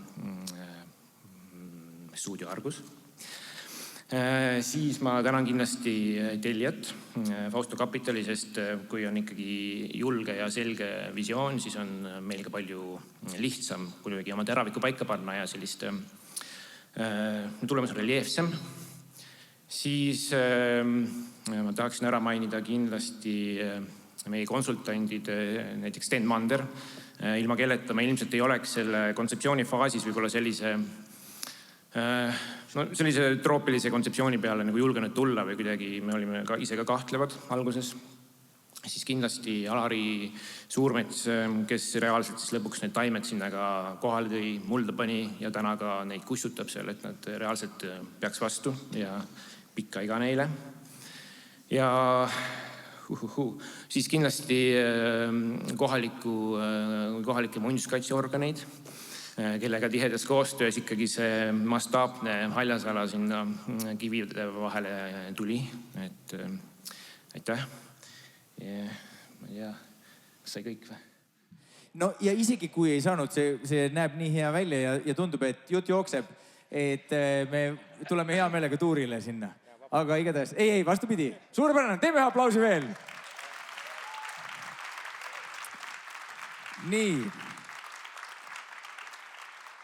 Stuudio Argus. Siis ma tänan kindlasti tellijat Fausto Kapitali, sest kui on ikkagi julge ja selge visioon, siis on meil ka palju lihtsam kuidagi oma teraviku paika panna ja sellist tulemus on reljeefsem. Siis ma tahaksin ära mainida kindlasti meie konsultandid, näiteks Sten Mander, ilma kelleta me ilmselt ei oleks selle kontseptsiooni faasis võib-olla sellise troopilise kontseptsiooni peale nagu julgenud tulla või kuidagi me olime ka ise ka kahtlevad alguses. Siis kindlasti Alari Suurmets, kes reaalselt siis lõpuks need taimed sinna ka kohale tõi, mulda pani ja täna ka neid kussutab seal, et nad reaalselt peaks vastu ja pikka iga neile. Ja siis kindlasti kohalike muinsuskaitseorganeid, kellega tihedas koostöös ikkagi see mastaapne haljasala sinna kivide vahele tuli. Et aitäh. Ma ei tea, kas sai kõik või? No ja isegi kui ei saanud, see näeb nii hea välja ja tundub, et jutt jookseb, et me tuleme hea meelega tuurile sinna. Aga igatahes, ei, vastupidi. Suurepärane, teeme aplausi veel. Nii.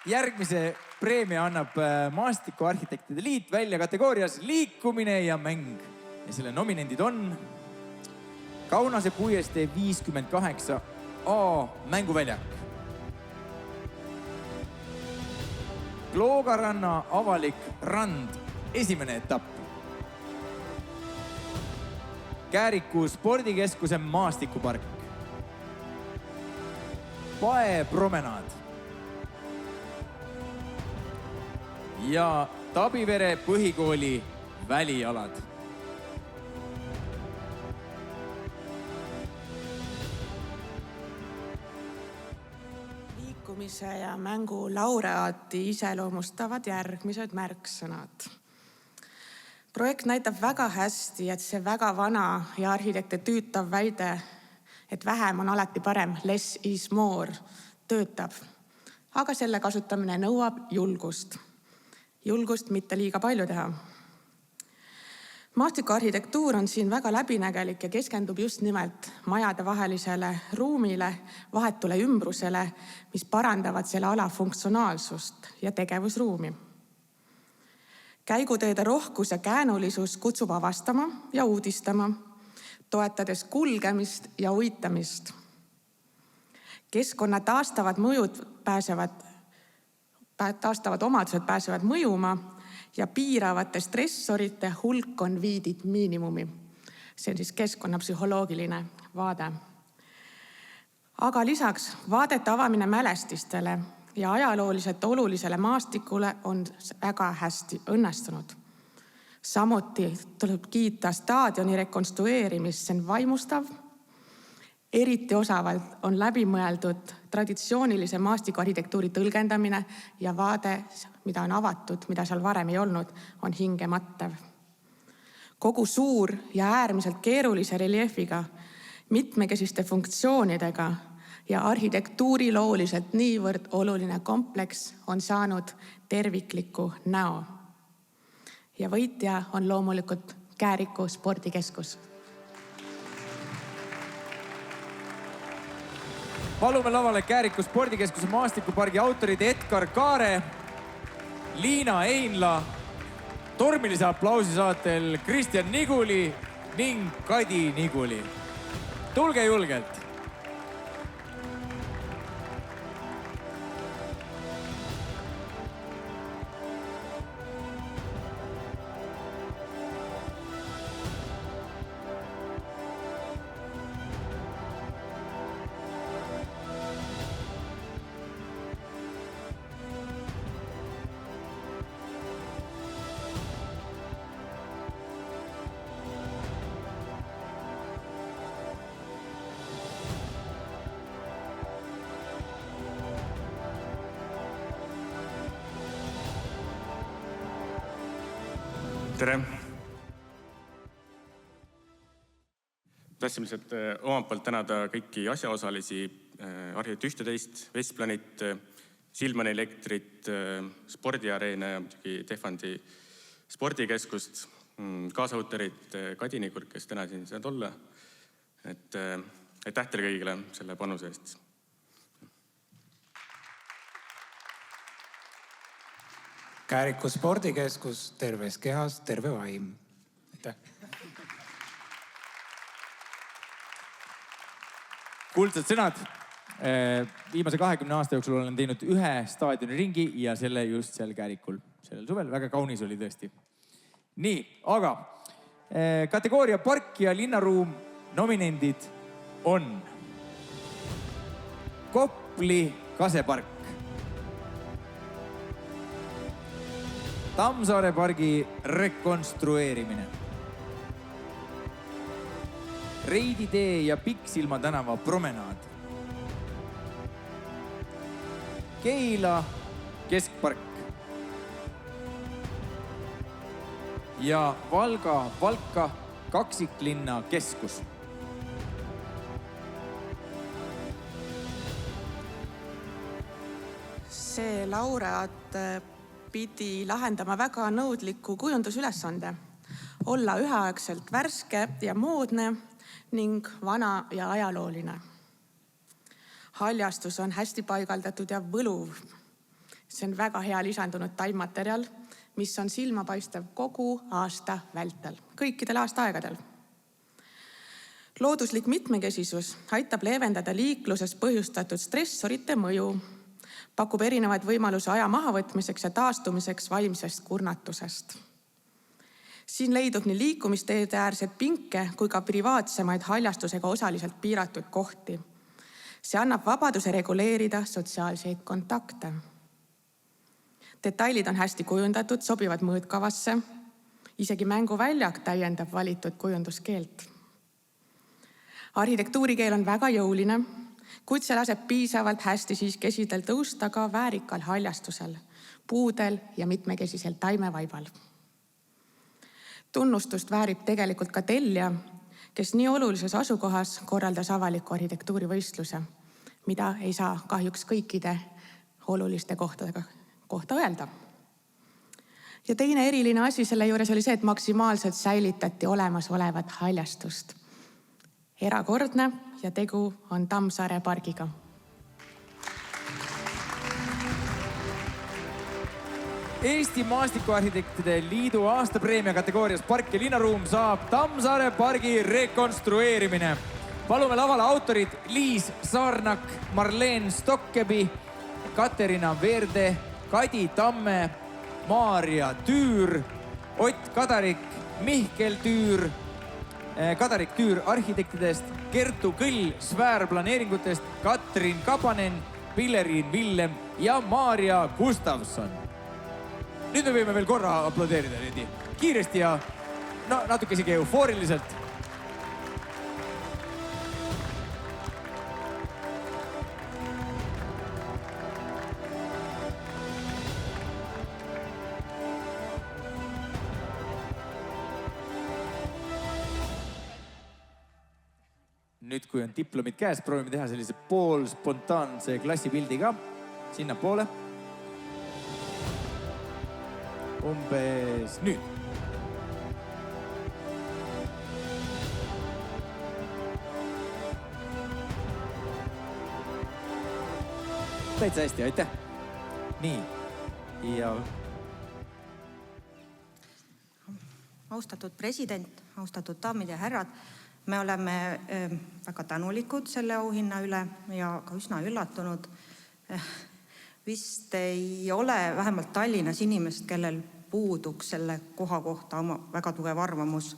Järgmise preemia annab Maastikuarhitektide Liit välja kategoorias liikumine ja mäng. Ja selle nominendid on Kaunase puiestee 58A mänguväljak. Kloogaranna avalik rand, esimene etapp. Kääriku spordikeskuse maastikupark. Pae promenaad. Ja Tabivere põhikooli välialad. Liikumise ja mängu laureaati iseloomustavad järgmised märksõnad. Projekt näitab väga hästi, et see väga vana ja arhitekte tüütav väide, et vähem on alati parem, less is more, töötab. Aga selle kasutamine nõuab julgust. Julgust mitte liiga palju teha. Maastikuarhitektuur on siin väga läbinägelik ja keskendub just nimelt majade vahelisele ruumile, vahetule ümbrusele, mis parandavad selle ala funktsionaalsust ja tegevusruumi. Käiguteede rohkus ja käänulisus kutsub avastama ja uudistama, toetades kulgemist ja uitamist. Keskkonna taastavad omadused pääsevad mõjuma ja piiravate stressorite hulk on viidid miinimumi. See on siis keskkonnapsühholoogiline vaade. Aga lisaks vaadete avamine mälestistele ja ajalooliselt olulisele maastikule on väga hästi õnnestunud. Samuti tuleb kiita staadioni rekonstrueerimist, see on vaimustav. Eriti osavalt on läbimõeldud traditsioonilise maastikuarhitektuuri tõlgendamine ja vaade, mida on avatud, mida seal varem ei olnud, on hingemattev. Kogu suur ja äärmiselt keerulise reljeefiga, mitmekesiste funktsioonidega ja arhitektuurilooliselt niivõrd oluline kompleks on saanud tervikliku näo. Ja võitja on loomulikult Kääriku spordikeskus. Palume lavale Kääriku spordikeskuse maastikupargi autorid Edgar Kaare, Liina Einla, tormilise aplausi saatel Kristjan Niguli ning Kadi Niguli. Tulge julgelt! Tere! Tahtsin lihtsalt omalt poolt tänada kõiki asjaosalisi, Arhitekt 11, Westplanit, Silmani Elektrit, Spordiareena ja muidugi Tehvandi spordikeskust, kaasautorit Kadi Nigur, kes täna siin saad olla. Aitäh teile kõigile selle panuse eest. Kääriku spordikeskus, terves kehas, terve vaim. Aitäh! Kuldsed sõnad. Viimase 20 aasta jooksul olen teinud ühe staadioni ringi ja selle just seal Käärikul. Sellel suvel väga kaunis oli tõesti. Nii, aga kategooria park ja linnaruum nominendid on Kopli kasepark, Tammsaare pargi rekonstrueerimine, Reidi tee ja Pikksilma tänava promenaad, Keila keskpark ja Valka kaksiklinna keskus. See laureaat pidi lahendama väga nõudliku kujundusülesande, olla üheaegselt värske ja moodne ning vana ja ajalooline. Haljastus on hästi paigaldatud ja võluv. See on väga hea lisandunud taimmaterjal, mis on silmapaistev kogu aasta vältel, kõikidel aastaaegadel. Looduslik mitmekesisus aitab leevendada liikluses põhjustatud stressorite mõju, pakub erinevaid võimalusi aja mahavõtmiseks ja taastumiseks vaimsest kurnatusest. Siin leidub nii liikumisteede äärset pinke kui ka privaatsemaid haljastusega osaliselt piiratud kohti. See annab vabaduse reguleerida sotsiaalseid kontakte. Detailid on hästi kujundatud, sobivad mõõtkavasse. Isegi mänguväljak täiendab valitud kujunduskeelt. Arhitektuurikeel on väga jõuline, kuid see laseb piisavalt hästi siiski esidel tõusta ka väärikal haljastusel, puudel ja mitmekesisel taimevaibal. Tunnustust väärib tegelikult ka tellija, kes nii olulises asukohas korraldas avaliku arhitektuurivõistluse, mida ei saa kahjuks kõikide oluliste kohta öelda. Ja teine eriline asi selle juures oli see, et maksimaalselt säilitati olemasolevat haljastust. Erakordne ja tegu on Tammsaare pargiga. Eesti Maastikuarhitektide Liidu aastapreemia kategoorias park ja linnaruum saab Tammsaare pargi rekonstrueerimine. Palume lavale autorid Liis Saarnak, Marleen Stokkebi, Katerina Veerde, Kadi Tamme, Maarja Tüür, Ott Kadarik, Mihkel Tüür, Kadarik Tüür arhitektidest, Kertu Kõll Sväärplaneeringutest, Katrin Kapanen, Pilleriin Villem ja Maarja Gustavson. Nüüd me võime veel korra aplodeerida niimoodi kiiresti ja natuke isegi eufooriliselt. Nüüd, kui on diplomid käes, proovime teha sellise poolspontaanse klassipildi ka sinna poole. Umbes nüüd. Täitsa hästi, aitäh. Nii, ja... Austatud president, austatud daamid ja härrad, me oleme väga tänulikud selle auhinna üle ja ka üsna üllatunud. Vist ei ole vähemalt Tallinnas inimest, kellel puuduks selle koha kohta oma väga tugev arvamus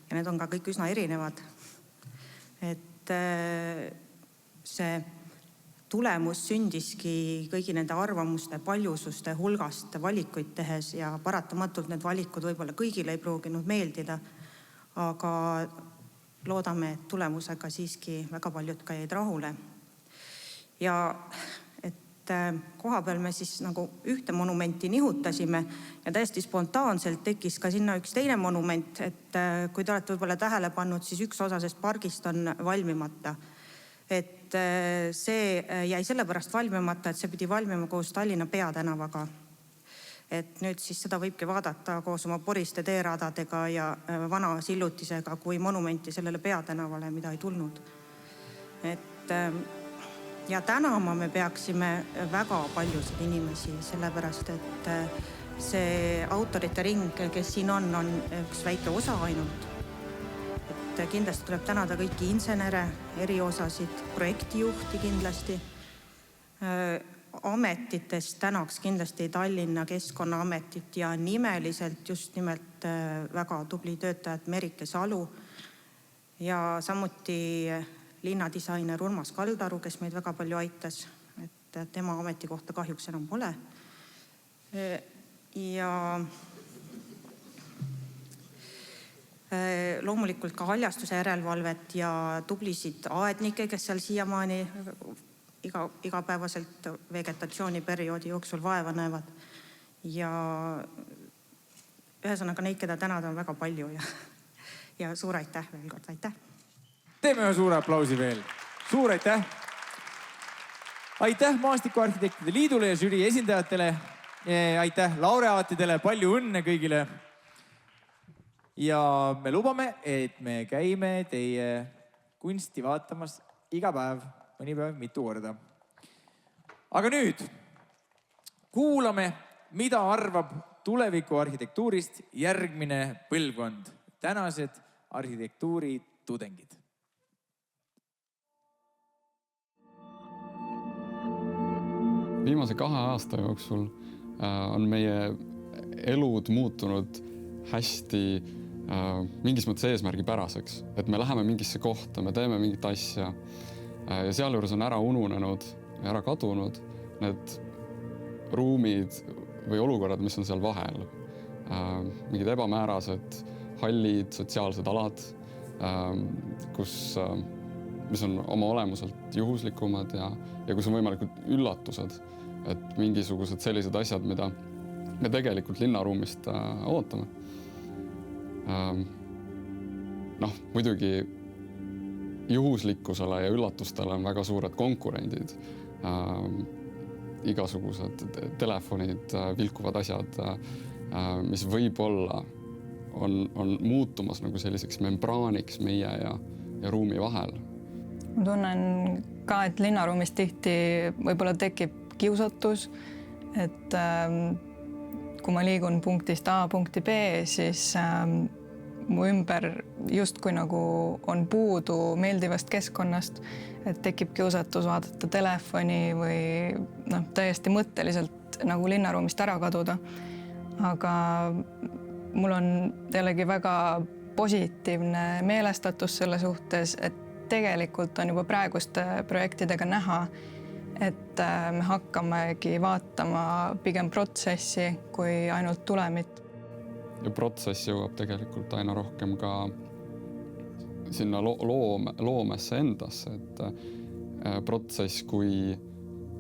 ja need on ka kõik üsna erinevad. Et see tulemus sündiski kõigi nende arvamuste paljususte hulgast valikuid tehes ja paratamatult need valikud võib-olla kõigile ei pruuginud meeldida, aga loodame, et tulemusega siiski väga paljud ka jäid rahule. Ja et koha peal me siis nagu ühte monumenti nihutasime ja täiesti spontaanselt tekkis ka sinna üks teine monument, et kui te olete võib-olla tähele pannud, siis üks osa sellest pargist on valmimata. Et see jäi sellepärast valmimata, et see pidi valmima koos Tallinna peatänavaga. Et nüüd siis seda võibki vaadata koos oma poriste teeradadega ja vana sillutisega kui monumenti sellele peatänavale, mida ei tulnud. Et ja tänama me peaksime väga paljusid inimesi, sellepärast et see autorite ring, kes siin on üks väike osa ainult. Et kindlasti tuleb tänada kõiki insenere, eriosasid, projektijuhti kindlasti. Ametitest tänaks kindlasti Tallinna Keskkonnaametit ja nimeliselt just nimelt väga tubli töötajad Merike Salu ja samuti linnadisainer Urmas Kaldaru, kes meid väga palju aitas, et tema ametikohta kahjuks enam pole. Ja loomulikult ka haljastuse järelevalvet ja tublisid aednikke, kes seal siiamaani igapäevaselt vegetatsiooniperioodi jooksul vaeva näevad. Ja ühesõnaga neid, keda tänada on väga palju ja suur aitäh veel kord, aitäh! Teeme ühe suure aplausi veel. Suur aitäh! Aitäh Maastikuarhitektide Liidule ja žürii esindajatele. Aitäh laureaatidele, palju õnne kõigile. Ja me lubame, et me käime teie kunsti vaatamas iga päev, mõni päev mitu korda. Aga nüüd kuulame, mida arvab tuleviku arhitektuurist järgmine põlvkond. Tänased arhitektuuri tudengid. Viimase 2 aasta jooksul on meie elud muutunud hästi mingis mõttes eesmärgipäraseks. Et me läheme mingisse kohta, me teeme mingit asja ja sealjuures on ära ununenud ja ära kadunud need ruumid või olukorrad, mis on seal vahel. Mingid ebamäärased, hallid, sotsiaalsed alad, mis on oma olemuselt juhuslikumad ja kus on võimalikud üllatused. Et mingisugused sellised asjad, mida me tegelikult linnaruumist ootame. Muidugi juhuslikkusele ja üllatustele on väga suured konkurendid. Igasugused telefonid, vilkuvad asjad, mis võib-olla on muutumas nagu selliseks membraaniks meie ja ruumi vahel. Ma tunnen ka, et linnaruumis tihti võib-olla tekib kiusatus, et kui ma liigun punktist A punkti B, siis mu ümber justkui nagu on puudu meeldivast keskkonnast, et tekib kiusatus vaadata telefoni või täiesti mõtteliselt nagu linnaruumist ära kaduda. Aga mul on jällegi väga positiivne meelestatus selle suhtes, et tegelikult on juba praeguste projektidega näha, et me hakkamegi vaatama pigem protsessi kui ainult tulemit. Ja protsess jõuab tegelikult aina rohkem ka sinna loomesse endasse, et protsess kui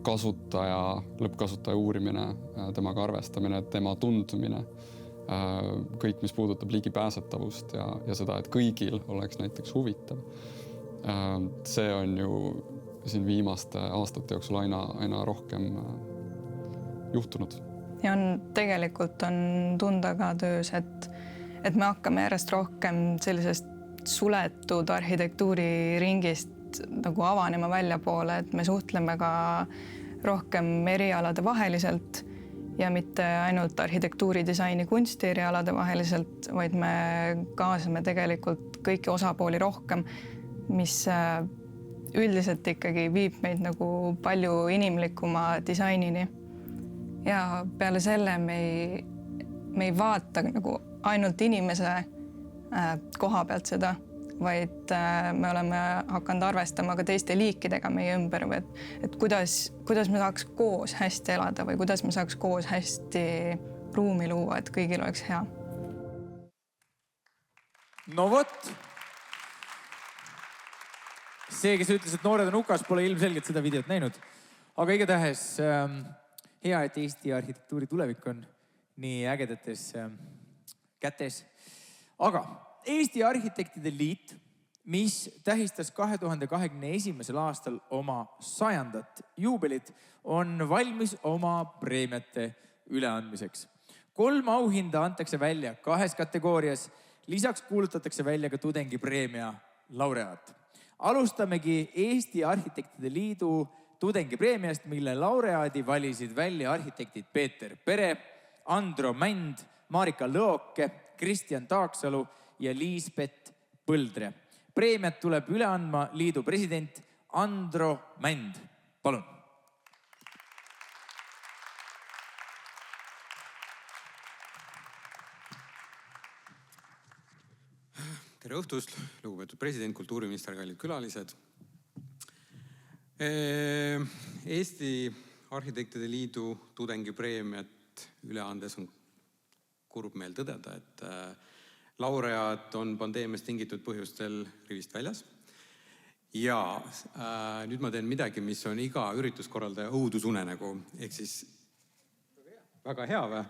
kasutaja, lõppkasutaja uurimine, temaga arvestamine, tema tundmine, kõik, mis puudutab ligipääsetavust ja seda, et kõigil oleks näiteks huvitav. See on ju siin viimaste aastate jooksul aina rohkem juhtunud. Ja tegelikult on tunda ka töös, et me hakkame järjest rohkem sellisest suletud arhitektuuriringist nagu avanema väljapoole, et me suhtleme ka rohkem erialade vaheliselt ja mitte ainult arhitektuuridisaini kunstierialade vaheliselt, vaid me kaasame tegelikult kõiki osapooli rohkem, mis üldiselt ikkagi viib meid nagu palju inimlikuma disainini. Ja peale selle me ei vaata nagu ainult inimese koha pealt seda, vaid me oleme hakanud arvestama ka teiste liikidega meie ümber, et kuidas me saaks koos hästi elada või kuidas me saaks koos hästi ruumi luua, et kõigil oleks hea. No vot! See, kes ütles, et noored on hukas, pole ilmselgelt seda videot näinud. aga igatahes hea, et Eesti arhitektuuri tulevik on nii ägedates kätes. Aga Eesti Arhitektide Liit, mis tähistas 2021. aastal oma 100. juubelit, on valmis oma preemiate üleandmiseks. 3 auhinda antakse välja 2 kategoorias. Lisaks kuulutatakse välja ka tudengipreemia laureaat. Alustamegi Eesti Arhitektide Liidu tudengipreemiast, mille laureaadi valisid välja arhitektid Peeter Pere, Andro Mänd, Marika Lõoke, Kristjan Taaksalu ja Liisbet Põldre. Preemiat tuleb üle andma liidu president Andro Mänd. Palun. Tere õhtust, lugupeetud president, kultuuriminister, kallid külalised. Eesti Arhitektide Liidu tudengipreemiat üle andes on kurb meel tõdeda, et laureaat on pandeemiast tingitud põhjustel rivist väljas. Ja nüüd ma teen midagi, mis on iga ürituskorraldaja õudusunenägu, ehk siis väga hea või?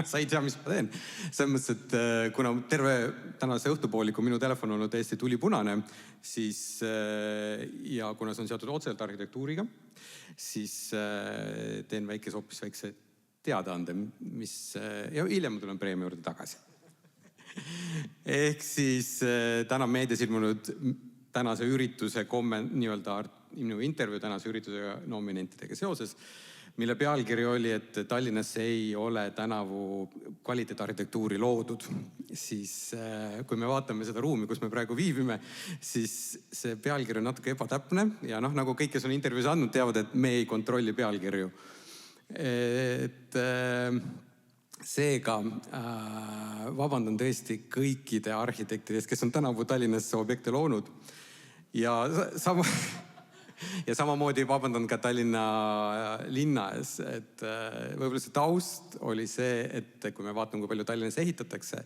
Sa ei tea, mis ma teen. Selles mõttes, et kuna terve tänase õhtupooliku minu telefon on olnud täiesti tulipunane, siis ja kuna see on seotud otseselt arhitektuuriga, siis teen hoopis väikse teadaande, mis ja hiljem ma tulen preemia juurde tagasi. Ehk siis täna meedias ilmunud tänase ürituse minu intervjuu tänase üritusega nominentidega seoses, mille pealkiri oli, et Tallinnas ei ole tänavu kvaliteetarhitektuuri loodud. Siis kui me vaatame seda ruumi, kus me praegu viibime, siis see pealkiri on natuke ebatäpne ja nagu kõik, kes on intervjuus andnud, teavad, et me ei kontrolli pealkirju. Seega vabandan tõesti kõikide arhitektidest, kes on tänavu Tallinnasse objekte loonud. Ja samamoodi vabandan ka Tallinna linna ees, et võib-olla see taust oli see, et kui me vaatame, kui palju Tallinnas ehitatakse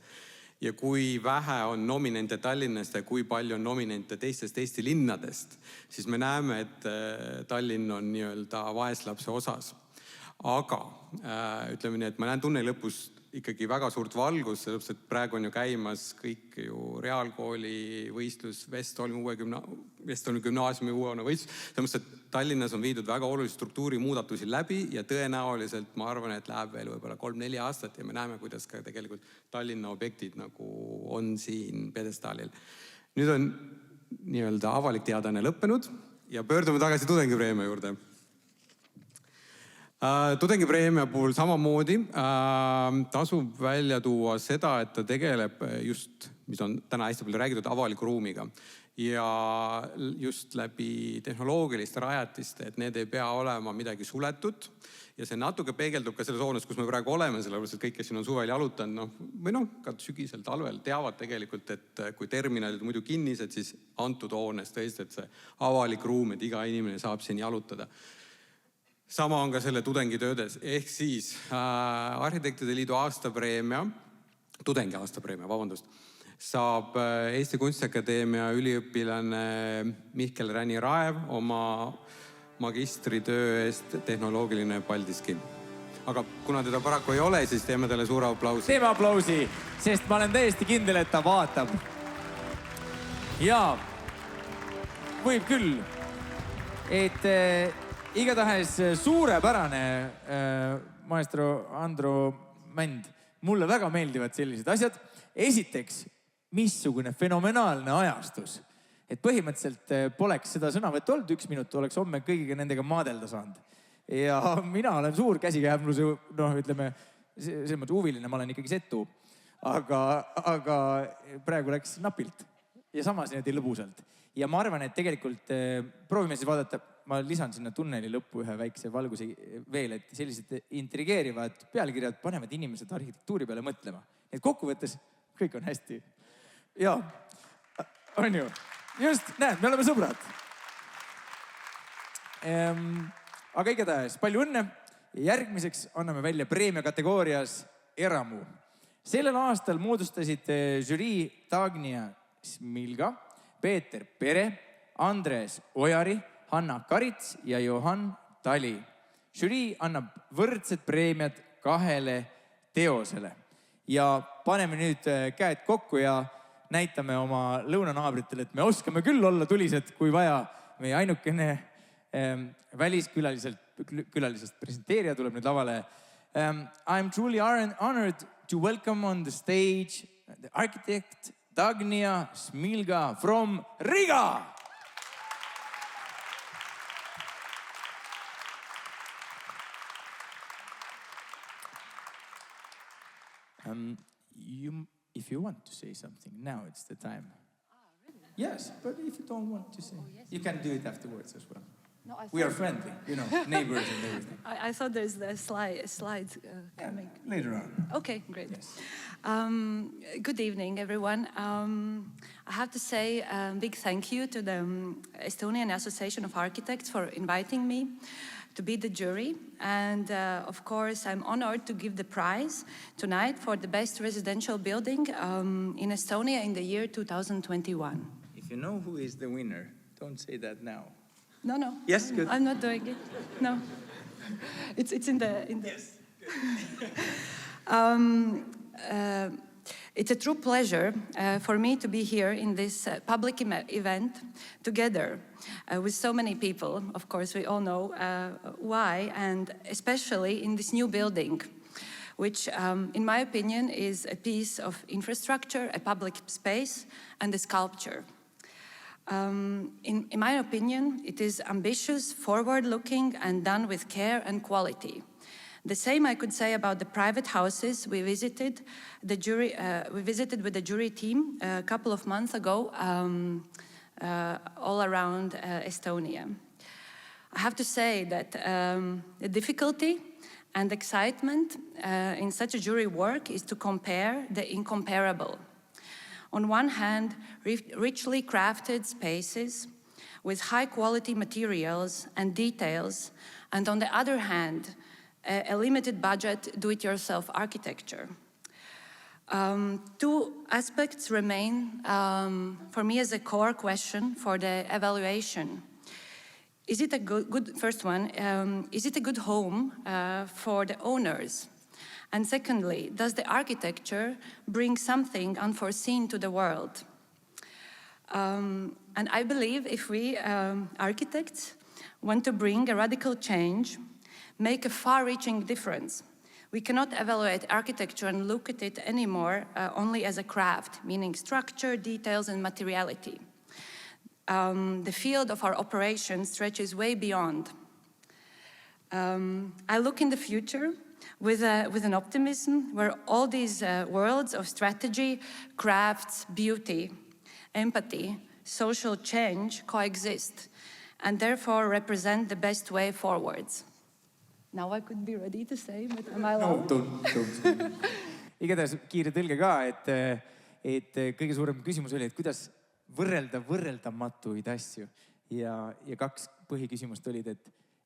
ja kui vähe on nominente Tallinnast ja kui palju on nominente teistest Eesti linnadest, siis me näeme, et Tallinn on vaeslapse osas. Aga ütleme nii, et ma näen tunneli lõpus ikkagi väga suurt valgust, sellepärast, et praegu on ju käimas kõik reaalkooli võistlus, Vestholmi gümnaasiumi uuena võistlus. Sellepärast, et Tallinnas on viidud väga olulisi struktuurimuudatusi läbi ja tõenäoliselt ma arvan, et läheb veel võib-olla 3-4 aastat ja me näeme, kuidas ka tegelikult Tallinna objektid on siin pedestaalil. Nüüd on avalik teadane lõppenud ja pöördume tagasi tudengipreemia juurde. Tudengipreemia puhul samamoodi tasub välja tuua seda, et ta tegeleb just, mis on täna hästi palju räägitud, avaliku ruumiga. Ja just läbi tehnoloogiliste rajatiste, et need ei pea olema midagi suletud. Ja see natuke peegeldub ka selles hoones, kus me praegu oleme, sellepärast, et kõik, kes siin on suvel jalutanud, või ka sügisel, talvel, teavad tegelikult, et kui terminalid muidu kinnised, siis antud hoones tõesti, et see avalik ruum, et iga inimene saab siin jalutada. Sama on ka selle tudengitöödes, ehk siis Arhitektide Liidu aastapreemia, tudengi aastapreemia, saab Eesti Kunstiakadeemia üliõpilane Mihkel Räni-Raev oma magistritöö eest tehnoloogiline Paldiski. Aga kuna teda paraku ei ole, siis teeme talle suure aplausi. Teeme aplausi, sest ma olen täiesti kindel, et ta vaatab. Ja võib küll, et igatahes suurepärane maestro Andro Mänd. Mulle väga meeldivad sellised asjad. Esiteks, missugune fenomenaalne ajastus. Et põhimõtteliselt poleks seda sõnavõttu olnud 1 minut, oleks homme kõigiga nendega maadelda saanud. Ja mina olen suur käsikähmluse, ütleme, selles mõttes huviline, ma olen ikkagi setu. Aga praegu läks napilt ja samas niimoodi lõbusalt. Ja ma arvan, et tegelikult proovime siis vaadata, ma lisan sinna tunneli lõppu ühe väikse valguse veel, et sellised intrigeerivad pealkirjad panevad inimesed arhitektuuri peale mõtlema. Et kokkuvõttes kõik on hästi. Ja, on ju. Just, näed, me oleme sõbrad. Aga igatahes, palju õnne. Järgmiseks anname välja preemia kategoorias Eramu. Sellel aastal moodustasid žürii Dagnia Smilga, Peeter Pere, Andres Ojari, Hanna Karits ja Johan tali. Žürii annab võrdsed preemiad 2 teosele. Ja paneme nüüd käed kokku ja näitame oma lõunanaabritele, et me oskame küll olla tulised, kui vaja. Meie ainukene väliskülalisest presenteerija tuleb nüüd lavale. I'm truly honored to welcome on the stage the architect Dagnia Smilga from Riga. If you want to say something, now it's the time. Really? Yes, but if you don't want to say, you can do it afterwards as well. No, we are friendly, neighbors and everything. I thought there's the slides coming. Later on. Okay, great. Yes. Good evening, everyone. I have to say a big thank you to the Estonian Association of Architects for inviting me to be the jury. And of course, I'm honored to give the prize tonight for the best residential building in Estonia in the year 2021. If you know who is the winner, don't say that now. No. Yes, good. I'm not doing it. No. It's in the. Yes. It's a true pleasure for me to be here in this public event together with so many people. Of course, we all know why, and especially in this new building, which, in my opinion, is a piece of infrastructure, a public space, and a sculpture. In my opinion, it is ambitious, forward-looking, and done with care and quality. The same I could say about the private houses we visited. We visited with the jury team a couple of months ago, all around Estonia. I have to say that the difficulty and excitement in such a jury work is to compare the incomparable. On one hand, richly crafted spaces with high-quality materials and details, and on the other hand, a limited budget do-it-yourself architecture. Two aspects remain for me as a core question for the evaluation. Is it a good first one, is it a good home for the owners? And secondly, does the architecture bring something unforeseen to the world? And I believe if we architects want to bring a radical change, make a far-reaching difference, we cannot evaluate architecture and look at it anymore only as a craft, meaning structure, details, and materiality. The field of our operation stretches way beyond. I look in the future with an optimism where all these worlds of strategy, crafts, beauty, empathy, social change coexist and therefore represent the best way forwards. Now I could be ready to say, but am I allowed? No, don't. Igatahes kiire tõlge ka, et kõige suurem küsimus oli, et kuidas võrrelda võrreldamatuid asju. Ja 2 põhiküsimust olid,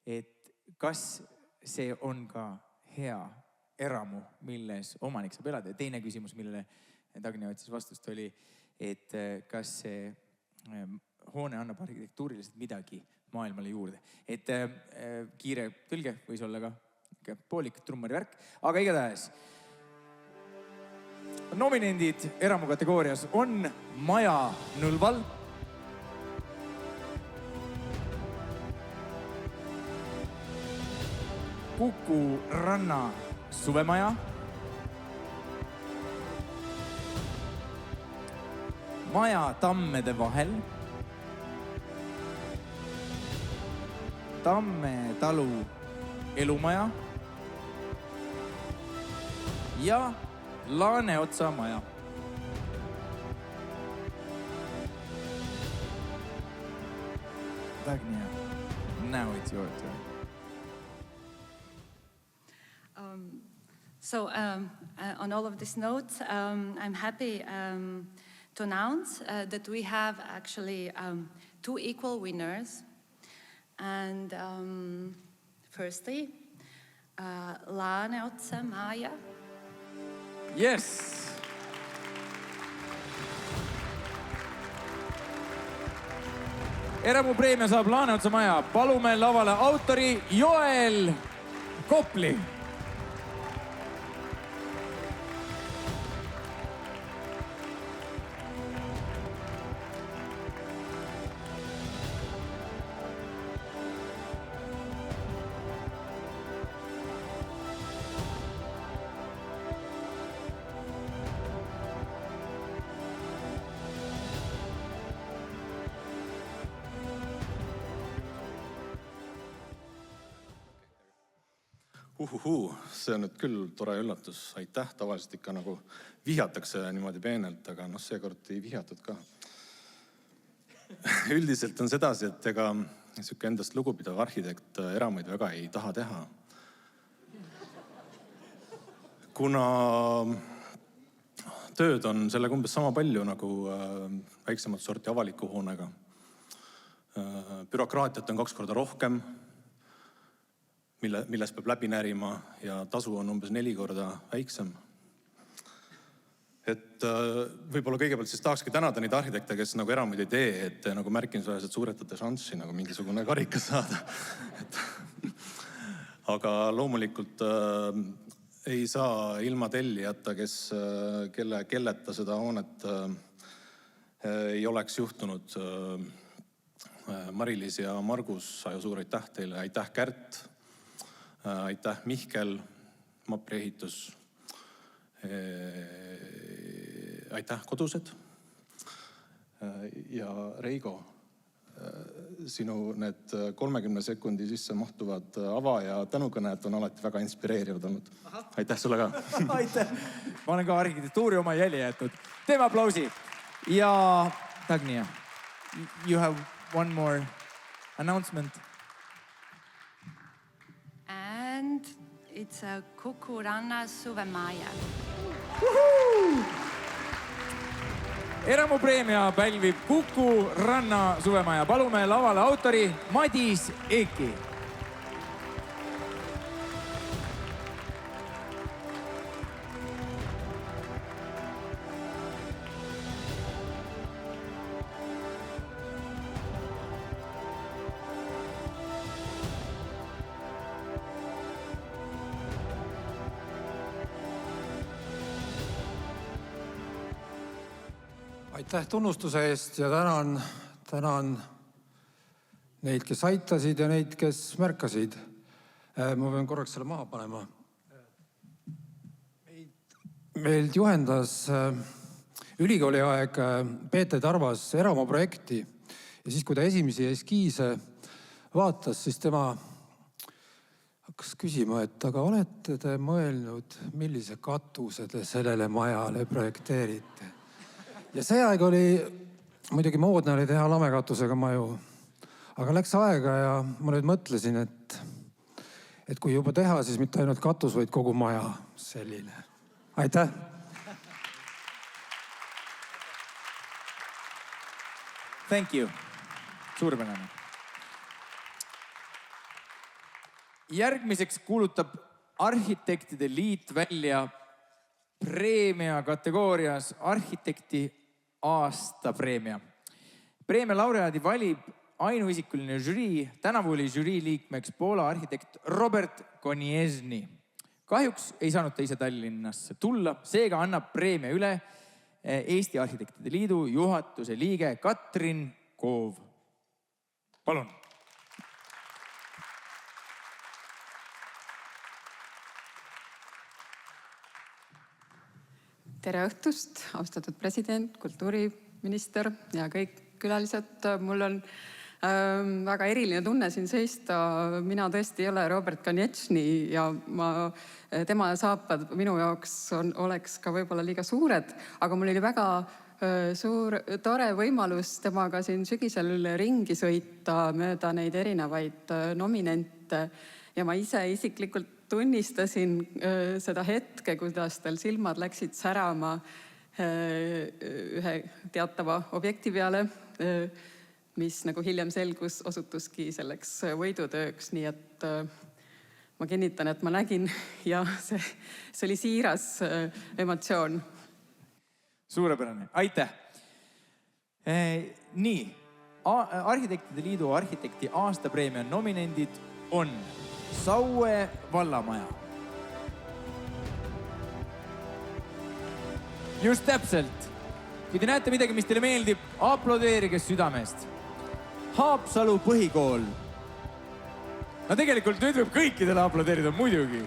et kas see on ka hea eramu, milles omanik saab elada. Ja teine küsimus, millele Dagnia otsis vastust oli, et kas see hoone annab arhitektuuriliselt midagi maailmale juurde. Et kiire tõlge võis olla ka poolik trummari värk. Aga igatahes nominendid eramu kategoorias on Maja Nõlval, Kuku ranna suvemaja, Maja tammede vahel, Tamme talu elumaja ja Laaneotsa maja. Dagnia, now it's your turn. So on all of these notes, I'm happy to announce that we have actually 2 equal winners. And firstly, Laaneotsa maja. Yes. Eramu preemia saab Laaneotsa maja. Palume lavale autori Joel Kopli. See on nüüd küll tore üllatus. Aitäh, tavaliselt ikka nagu vihjatakse niimoodi peenelt, aga seekord ei vihjatud ka. Üldiselt on sedasi, et ega niisugune endast lugupidav arhitekt eramuid väga ei taha teha. Kuna tööd on sellega umbes sama palju nagu väiksemat sorti avaliku hoonega. Bürokraatiat on 2 korda rohkem, millest peab läbi närima ja tasu on umbes 4 korda väiksem. Et võib-olla kõigepealt siis tahakski tänada neid arhitekte, kes nagu eramuid ei tee, et nagu märkimisväärselt suuretate šanssi nagu mingisugune karikas saada. Aga loomulikult ei saa ilma tellijata, kelleta seda hoonet ei oleks juhtunud. Mari-Liis ja Margus, suur aitäh teile, aitäh Kärt. Aitäh Mihkel, Mapri ehitus. Aitäh Kodused. Ja Reigo, sinu need 30 sekundi sisse mahtuvad ava- ja tänukõned on alati väga inspireerivad olnud. Aitäh sulle ka. Aitäh. Ma olen ka arhitektuuri oma jälje jätnud. Teeme aplausi. Ja Dagnia, you have one more announcement. And it's a Kuku Ranna Suvemaja. Eramu preemia pälvib Kuku Ranna suvemaja. Palume lavale autori Madis Eki. Aitäh tunnustuse eest ja tänan neid, kes aitasid ja neid, kes märkasid. Ma pean korraks selle maha panema. Meilt juhendas ülikooli aeg Peeter Tarvas Eramu projekti ja siis, kui ta esimesi eskiise vaatas, siis tema hakkas küsima, et aga olete te mõelnud, millise katuse te sellele majale projekteerite? Ja see aeg oli, muidugi moodne oli teha lamekatusega maju, aga läks aega ja ma nüüd mõtlesin, et kui juba teha, siis mitte ainult katus, vaid kogu maja selline. Aitäh! Thank you. Suurepärane. Järgmiseks kuulutab Arhitektide Liit välja preemia kategoorias arhitekti aastapreemia. Preemia laureaadi valib ainuisikuline žürii. Tänavu oli žürii liikmeks Poola arhitekt Robert Konieczny. Kahjuks ei saanud ta ise Tallinnasse tulla, seega annab preemia üle Eesti Arhitektide Liidu juhatuse liige Katrin Koov. Palun. Tere õhtust, austatud president, kultuuriminister ja kõik külalised. Mul on väga eriline tunne siin seista. Mina tõesti ei ole Robert Konieczny ja tema saapad minu jaoks oleks ka võib-olla liiga suured, aga mul oli väga tore võimalus temaga siin sügisel ringi sõita mööda neid erinevaid nominente ja ma ise isiklikult tunnistasin seda hetke, kuidas tal silmad läksid särama ühe teatava objekti peale, mis nagu hiljem selgus, osutuski selleks võidutööks. Nii et ma kinnitan, et ma nägin ja see oli siiras emotsioon. Suurepärane. Aitäh. Nii, Arhitektide Liidu arhitekti aastapreemia nominendid on Saue vallamaja. Just täpselt. Kui te näete midagi, mis teile meeldib, aplodeerige südamest. Haapsalu põhikool. No tegelikult nüüd võib kõikidele aplodeerida, muidugi.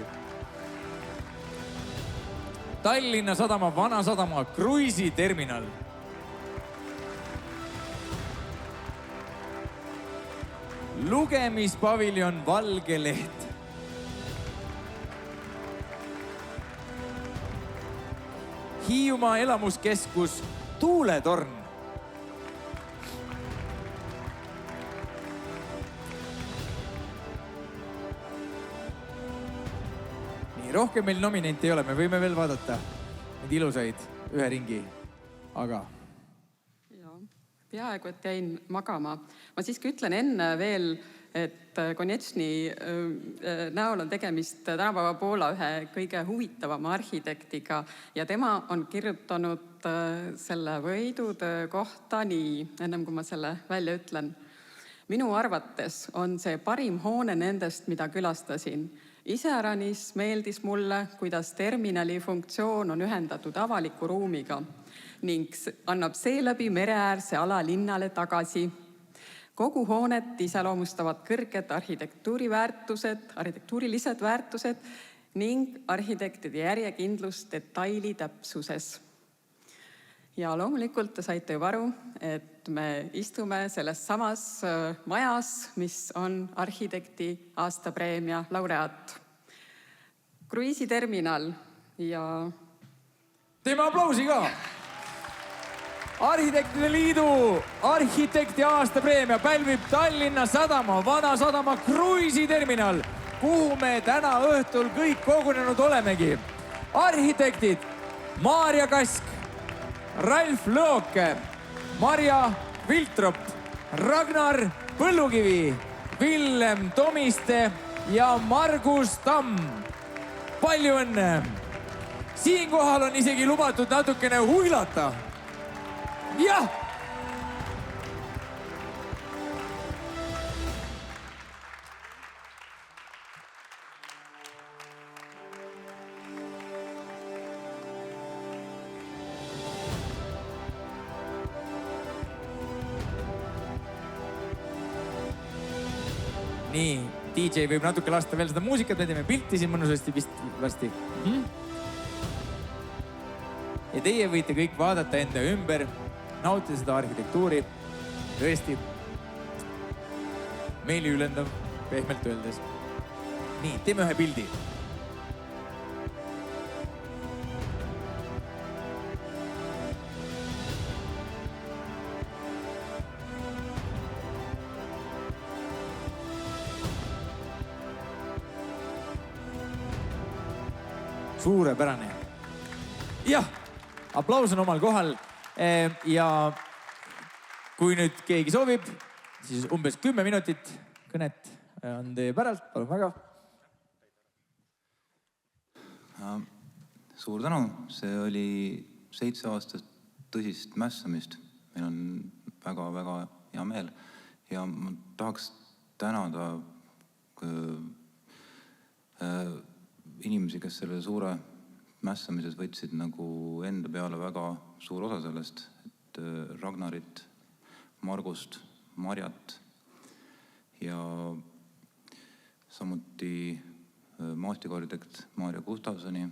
Tallinna Sadama Vanasadama kruiisiterminal. Lugemispaviljon Valge Leht. Hiiumaa elamuskeskus Tuuletorn. Nii, rohkem meil nominenti ei ole, me võime veel vaadata neid ilusaid ühe ringi, aga... Peaaegu, et jäin magama. Ma siiski ütlen enne veel, et Konečni näol on tegemist tänapäeva Poola ühe kõige huvitavama arhitektiga ja tema on kirjutanud selle võidutöö kohta nii, ennem kui ma selle välja ütlen. Minu arvates on see parim hoone nendest, mida külastasin. Iseäranis meeldis mulle, kuidas terminali funktsioon on ühendatud avaliku ruumiga ning annab seeläbi mereäärse ala linnale tagasi. Kogu hoonet iseloomustavad kõrged arhitektuurilised väärtused ning arhitektide järjekindlus detaili täpsuses. Ja loomulikult te saite juba aru, et me istume selles samas majas, mis on arhitekti aastapreemia laureaat. Kruiisiterminal ja... Teeme aplausi ka! Arhitektide Liidu arhitekti aastapreemia pälvib Tallinna Sadama Vanasadama kruiisiterminal, kuhu me täna õhtul kõik kogunenud olemegi. Arhitektid Maarja Kask, Ralf Lõoke, Marja Viltrop, Ragnar Põllukivi, Villem Tomiste ja Margus Tamm. Palju õnne! Siinkohal on isegi lubatud natukene huilata. Jah! Nii, DJ võib natuke lasta veel seda muusikat, me teeme pilti siin mõnusasti vist varsti. Ja teie võite kõik vaadata enda ümber, nautida seda arhitektuuri. Tõesti, meeli ülendav, pehmelt öeldes. Nii, teeme ühe pildi. Suurepärane. Jah, aplaus on omal kohal. Ja kui nüüd keegi soovib, siis umbes 10 minutit kõnet on teie päralt. Palun väga. Suur tänu. See oli 7 aastat tõsist mässamist. Meil on väga-väga hea meel. Ja ma tahaks tänada inimesi, kes selle suure mässamises võtsid nagu enda peale väga suur osa sellest, et Ragnarit, Margust, Marjat ja samuti maastikuarhitekt Maarja Gustavsoni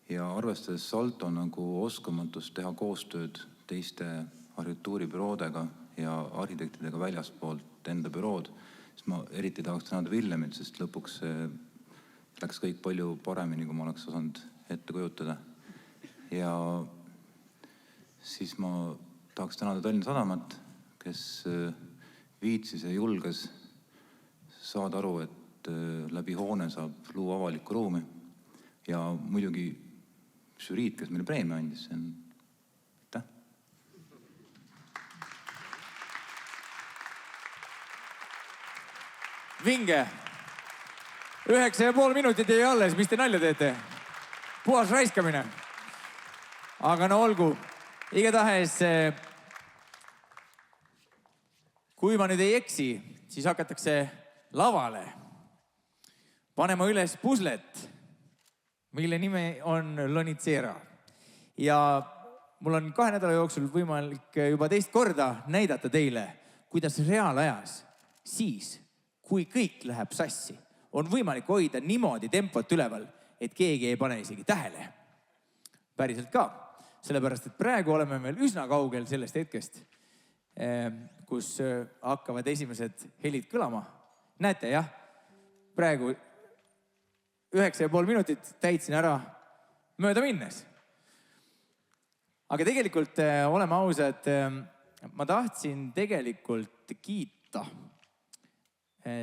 ja arvestades Salto nagu oskamatust teha koostööd teiste arhitektuuribüroodega ja arhitektidega väljaspoolt enda bürood, siis ma eriti tahaks tänada Villemit, sest lõpuks läks kõik palju paremini, kui ma oleks osanud ette kujutada. Ja siis ma tahaks tänada Tallinna Sadamat, kes viitsis ja julges saada aru, et läbi hoone saab luua avalikku ruumi. Ja muidugi žüriid, kes meile preemia andis, see on... Aitäh! Vinge! 9,5 minutit jäi alles, mis te nalja teete? Puhas raiskamine. Aga no olgu. Igatahes kui ma nüüd ei eksi, siis hakatakse lavale panema üles puslet, mille nime on Lonitsera. Ja mul on 2 nädala jooksul võimalik juba teist korda näidata teile, kuidas reaalajas siis, kui kõik läheb sassi, on võimalik hoida niimoodi tempot üleval, et keegi ei pane isegi tähele. Päriselt ka. Sellepärast, et praegu oleme veel üsna kaugel sellest hetkest, kus hakkavad esimesed helid kõlama. Näete, jah? Praegu 9,5 minutit täitsin ära mööda minnes. Aga tegelikult, oleme ausad, ma tahtsin tegelikult kiita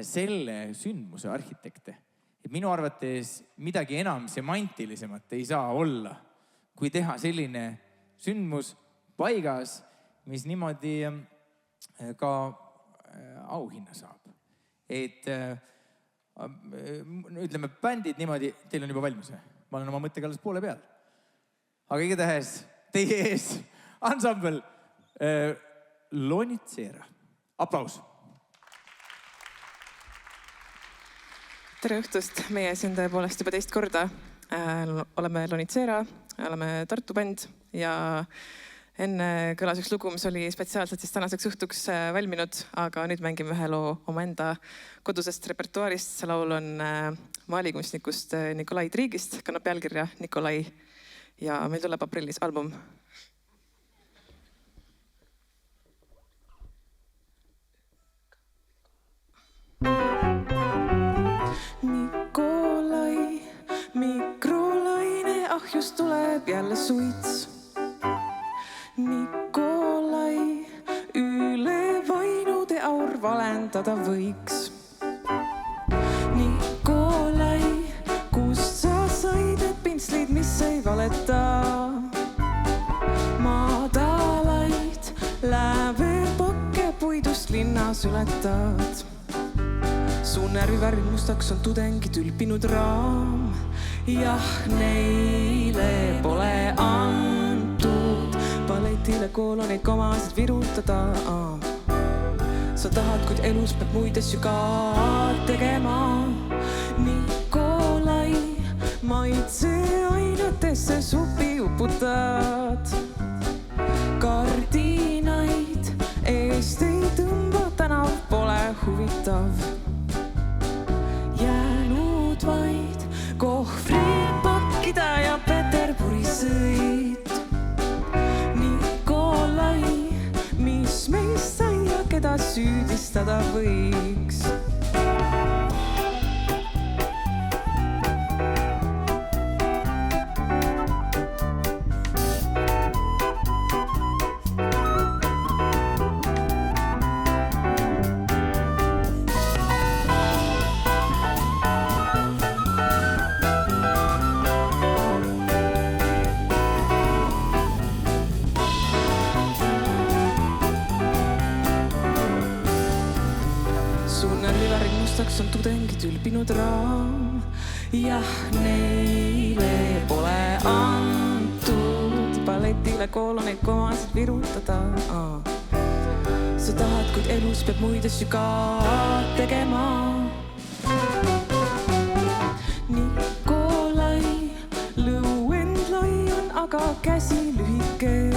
selle sündmuse arhitekte. Et minu arvates midagi enam semantilisemat ei saa olla, kui teha selline sündmus paigas, mis niimoodi ka auhinna saab. Et ütleme, bändid niimoodi, teil on juba valmis. Ma olen oma mõttega alles poole peal. Aga igatahes teie ees ansambel Lonitsera. Aplaus. Tere õhtust, meie siin tõepoolest juba teist korda. Oleme Lonitsera, oleme Tartu bänd ja enne kõlas üks lugu, mis oli spetsiaalselt siis tänaseks õhtuks valminud, aga nüüd mängime ühe loo omaenda kodusest repertuaarist. See laul on maalikunstnikust Nikolai Triigist, kannab pealkirja Nikolai ja meil tuleb aprillis album. Nikolai, mikrolaine, ahjus tuleb jälle suits. Nikolai, üle vainude aur valendada võiks. Nikolai, kust sa said need pintslid, mis ei valeta? Madalaid lävepakke puidust linnas ületad. Su närvivärv mustaks on tudengid ülpinud raam. Jah, neile pole antud balletile kooloneid komasid virutada. Sa tahad, kuid elus peab muid asju ka tegema. Nikolai, maitse ainetesse supi uputad. Kardinaid eest ei tõmba, tänav pole huvitav. Jäänud vaid kohvrid pakkida ja Peterburi sõit. Nikolai, mis meist sai ja keda süüdistada võiks? On tudengid ülpinud raam. Jah, neile pole antud balletile kooloneid komasid virutada. Sa tahad, kuid elus peab muid asju ka tegema. Nikolai, lõuend lai on, aga käsi lühike.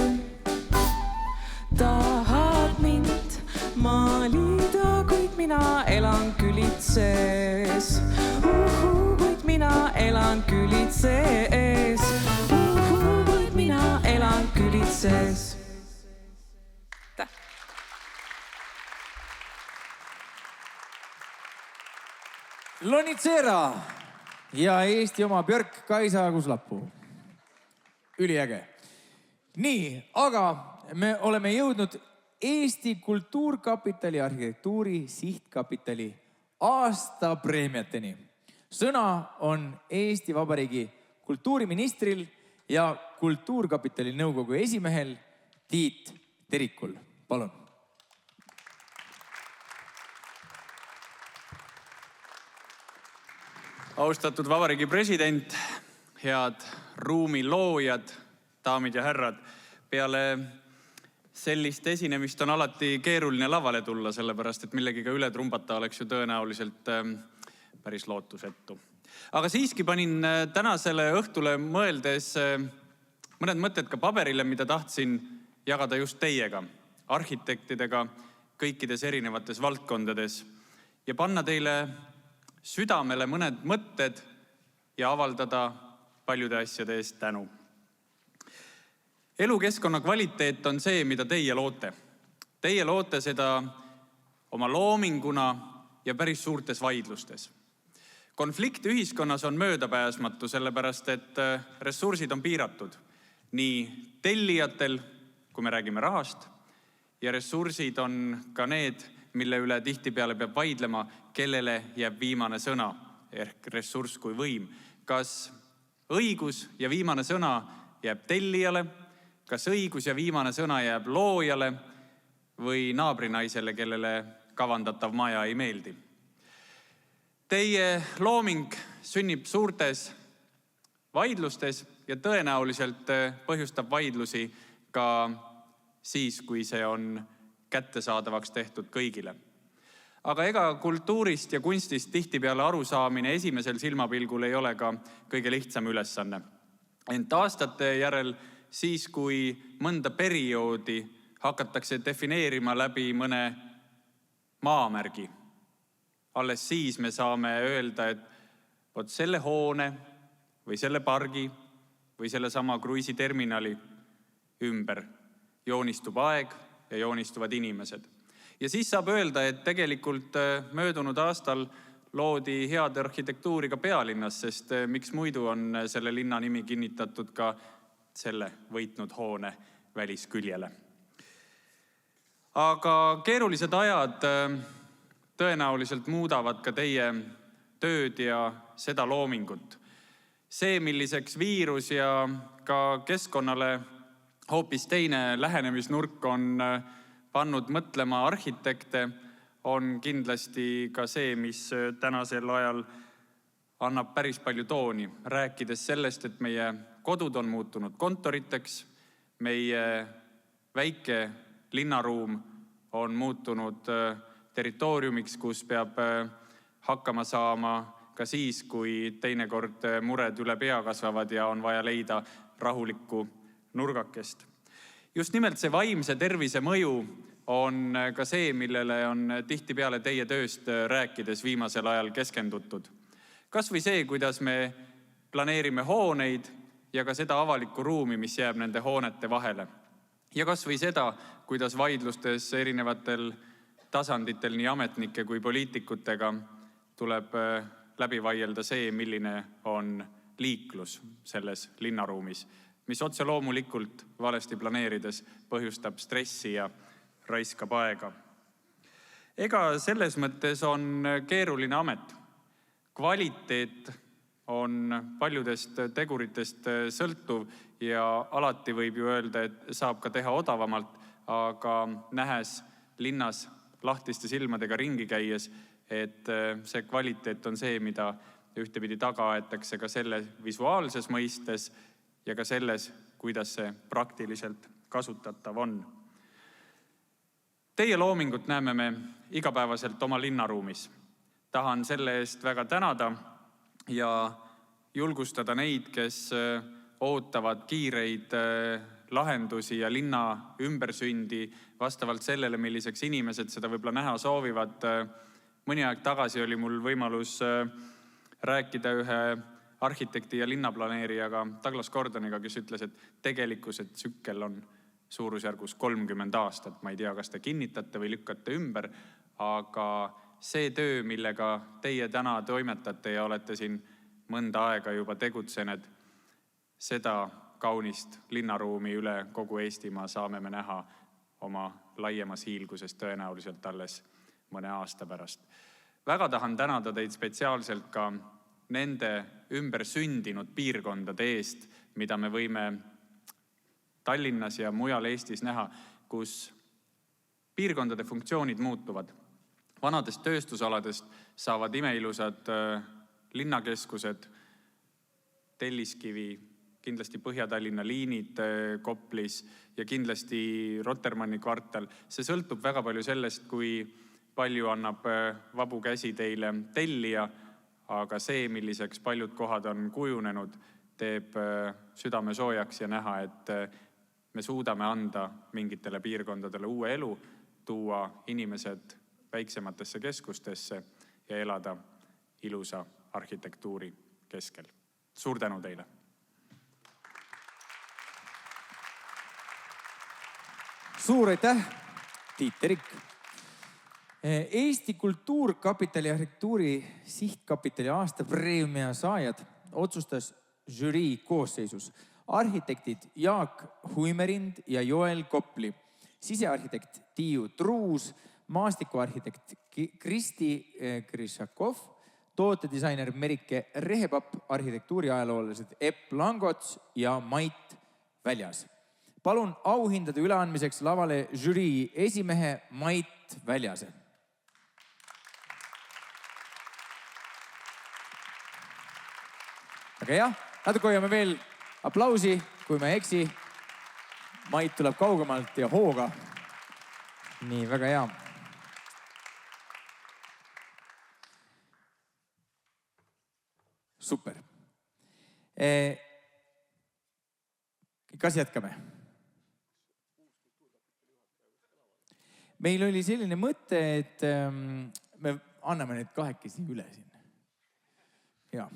Tahad mind maalida, kuid mina elan külitses. Kuid mina elan külitses. Kuid mina elan külitses. Lonitsera ja Eesti oma Björk Kaisa Kuslapuu. Üliäge. Nii, aga me oleme jõudnud Eesti Kultuurkapitali arhitektuuri sihtkapitali aastapreemiateni. Sõna on Eesti Vabariigi kultuuriministril ja Kultuurkapitali nõukogu esimehel Tiit Terikul. Palun. Austatud Vabariigi president, head ruumiloojad, daamid ja härrad. Peale sellist esinemist on alati keeruline lavale tulla, sellepärast et millegiga üle trumbata oleks ju tõenäoliselt päris lootusetu. Aga siiski panin tänasele õhtule mõeldes mõned mõtted ka paberile, mida tahtsin jagada just teiega, arhitektidega kõikides erinevates valdkondades ja panna teile südamele mõned mõtted ja avaldada paljude asjade eest tänu. Elukeskkonna kvaliteet on see, mida teie loote. Teie loote seda oma loominguna ja päris suurtes vaidlustes. Konflikt ühiskonnas on möödapääsmatu, sellepärast et ressursid on piiratud. Nii tellijatel, kui me räägime rahast, ja ressursid on ka need, mille üle tihtipeale peab vaidlema, kellele jääb viimane sõna, ehk ressurss kui võim. Kas õigus ja viimane sõna jääb tellijale, kas õigus ja viimane sõna jääb loojale või naabrinaisele, kellele kavandatav maja ei meeldi. Teie looming sünnib suurtes vaidlustes ja tõenäoliselt põhjustab vaidlusi ka siis, kui see on kättesaadavaks tehtud kõigile. Aga ega kultuurist ja kunstist tihtipeale arusaamine esimesel silmapilgul ei ole ka kõige lihtsam ülesanne. Ent aastate järel, siis kui mõnda perioodi hakatakse defineerima läbi mõne maamärgi, alles siis me saame öelda, et vot selle hoone või selle pargi või selle sama kruiisiterminali ümber joonistub aeg ja joonistuvad inimesed. Ja siis saab öelda, et tegelikult möödunud aastal loodi head arhitektuuri ka pealinnas, sest miks muidu on selle linna nimi kinnitatud ka selle võitnud hoone välisküljele. Aga keerulised ajad tõenäoliselt muudavad ka teie tööd ja seda loomingut. See, milliseks viirus ja ka keskkonnale hoopis teine lähenemisnurk on pannud mõtlema arhitekte, on kindlasti ka see, mis tänasel ajal annab päris palju tooni, rääkides sellest, et meie kodud on muutunud kontoriteks, meie väike linnaruum on muutunud territooriumiks, kus peab hakkama saama ka siis, kui teinekord mured üle pea kasvavad ja on vaja leida rahulikku nurgakest. Just nimelt see vaimse tervise mõju on ka see, millele on tihtipeale teie tööst rääkides viimasel ajal keskendutud. Kas või see, kuidas me planeerime hooneid ja ka seda avalikku ruumi, mis jääb nende hoonete vahele. Ja kas või seda, kuidas vaidlustes erinevatel tasanditel nii ametnike kui poliitikutega tuleb läbi vaielda see, milline on liiklus selles linnaruumis, mis otse loomulikult valesti planeerides põhjustab stressi ja raiskab aega. Ega selles mõttes on keeruline amet. Kvaliteet on paljudest teguritest sõltuv ja alati võib ju öelda, et saab ka teha odavamalt, aga nähes linnas lahtiste silmadega ringi käies, et see kvaliteet on see, mida ühtepidi taga aetakse ka selle visuaalses mõistes ja ka selles, kuidas see praktiliselt kasutatav on. Teie loomingut näeme me igapäevaselt oma linnaruumis. Tahan selle eest väga tänada ja julgustada neid, kes ootavad kiireid lahendusi ja linna ümbersündi vastavalt sellele, milliseks inimesed seda võib-olla näha soovivad. Mõni aeg tagasi oli mul võimalus rääkida ühe arhitekti ja linnaplaneerijaga Douglas Gordoniga, kes ütles, et tegelikkuse tsükkel on suurusjärgus 30 aastat. Ma ei tea, kas te kinnitate või lükkate ümber, aga see töö, millega teie täna toimetate ja olete siin mõnda aega juba tegutsenud, seda kaunist linnaruumi üle kogu Eestimaa saame me näha oma laiemas hiilguses tõenäoliselt alles mõne aasta pärast. Väga tahan tänada teid spetsiaalselt ka nende ümber sündinud piirkondade eest, mida me võime Tallinnas ja mujal Eestis näha, kus piirkondade funktsioonid muutuvad. Vanadest tööstusaladest saavad imeilusad linnakeskused, Telliskivi, kindlasti Põhja-Tallinna liinid Koplis ja kindlasti Rotermanni kvartal. See sõltub väga palju sellest, kui palju annab vabu käsi teile tellija, aga see, milliseks paljud kohad on kujunenud, teeb südame soojaks ja näha, et me suudame anda mingitele piirkondadele uue elu, tuua inimesed väiksematesse keskustesse ja elada ilusa arhitektuuri keskel. Suur tänu teile! Suur aitäh, Tiit Terik! Eesti Kultuurkapitali arhitektuuri sihtkapitali aastapreemia saajad otsustas žürii koosseisus arhitektid Jaak Huimerind ja Joel Kopli, sisearhitekt Tiiu Truus, maastikuarhitekt Kristi Krishakov, tootedisainer Merike Rehepapp, arhitektuuri ajaloolased Epp Langots ja Mait Väljas. Palun auhindade üleandmiseks lavale žürii esimehe Mait Väljase. Aga jah, natuke hoiame veel aplausi, kui me eksi. Mait tuleb kaugemalt ja hooga. Nii, väga hea. Super. Kas jätkame? Meil oli selline mõte, et me anname need kahekesi üle siin. Ja.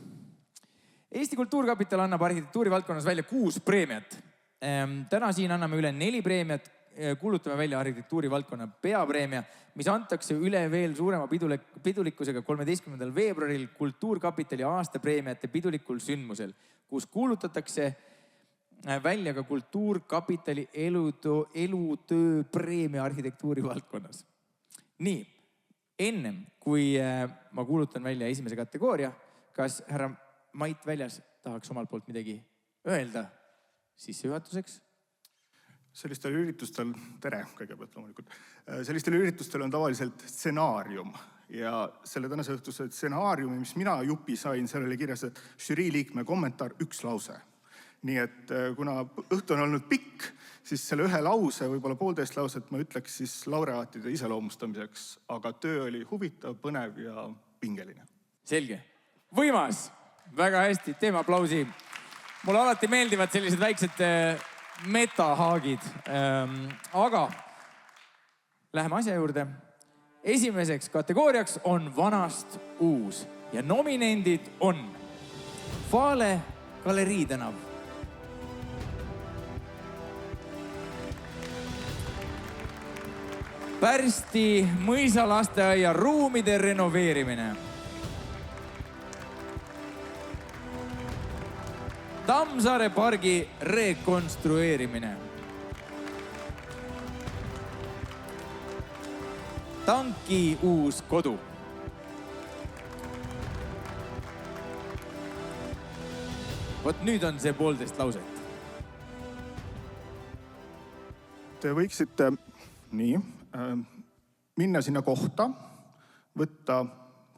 Eesti Kultuurkapital annab arhitektuuri valdkonnas välja 6 preemiat. Täna siin anname üle 4 preemiat, kuulutame välja arhitektuuri valdkonna peapreemia, mis antakse üle veel suurema pidulikkusega 13. veebruaril Kultuurkapitali aastapreemiate pidulikul sündmusel, kus kuulutatakse välja ka Kultuurkapitali elutöö preemia arhitektuuri valdkonnas. Nii, ennem kui ma kuulutan välja esimese kategooria, kas härra Mait Väljas tahaks omalt poolt midagi öelda sissejuhatuseks? Sellistel üritustel, tere kõigepealt loomulikult, sellistel üritustel on tavaliselt stsenaarium ja selle tänase õhtuse stsenaariumi, mis mina jupi sain, seal oli kirjas, et žürii liikme kommentaar 1 lause. Nii et kuna õhtu on olnud pikk, siis selle 1 lause, võib-olla 1,5 lauset ma ütleks siis laureaatide iseloomustamiseks, aga töö oli huvitav, põnev ja pingeline. Selge. Võimas! Väga hästi, teeme aplausi. Mulle alati meeldivad sellised väiksed metahaagid. Aga läheme asja juurde. Esimeseks kategooriaks on vanast uus ja nominendid on Fale Galerii tänav, Pärsti mõisalasteaia ruumide renoveerimine, Tammsaare pargi rekonstrueerimine, Tanki uus kodu, vot nüüd on see 1,5 lauset. Te võiksite minna sinna kohta, võtta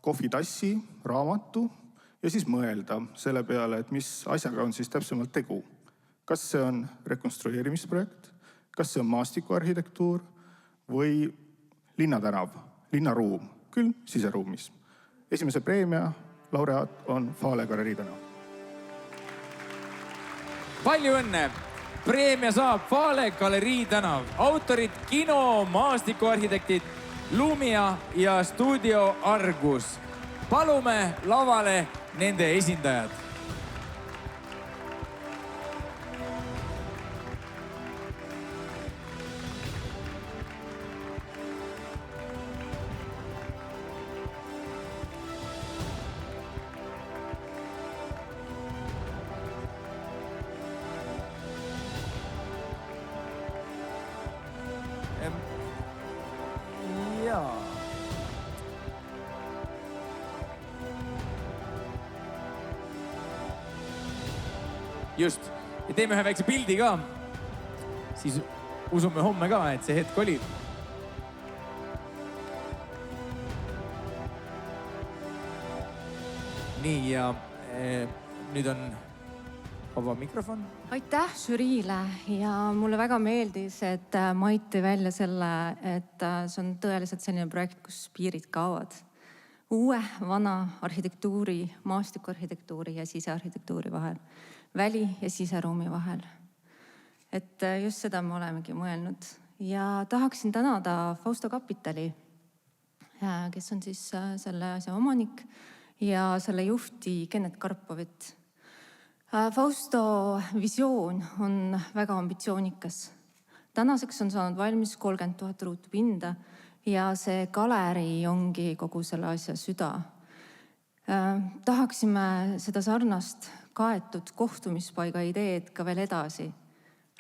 kohvitassi, raamatu ja siis mõelda selle peale, et mis asjaga on siis täpsemalt tegu. Kas see on rekonstrueerimisprojekt, kas see on maastikuarhitektuur või linnatänav, linnaruum, küll siseruumis. Esimese preemia laureaat on Fale Galerii tänav. Palju õnne! Preemia saab Fale Galerii tänav. Autorid kino, maastikuarhitektid Lumia ja Studio Argus. Palume lavale nende esindajad. Jaa. Just. Ja teeme ühe väikse pildi ka. Siis usume homme ka, et see hetk oli. Nii ja nüüd on vaba mikrofon. Aitäh žüriile ja mulle väga meeldis, et Mait tõi välja selle, et see on tõeliselt selline projekt, kus piirid kaovad. Uue, vana arhitektuuri, maastikuarhitektuuri ja sisearhitektuuri vahel, väli- ja siseruumi vahel. Et just seda me olemegi mõelnud. Ja tahaksin tänada Fausto Kapitali, kes on siis selle asja omanik ja selle juhti Kennet Karpovit. Fausto visioon on väga ambitsioonikas. Tänaseks on saanud valmis 30 000 ruutupinda ja see galerii ongi kogu selle asja süda. Tahaksime seda sarnast kaetud kohtumispaiga ideed ka veel edasi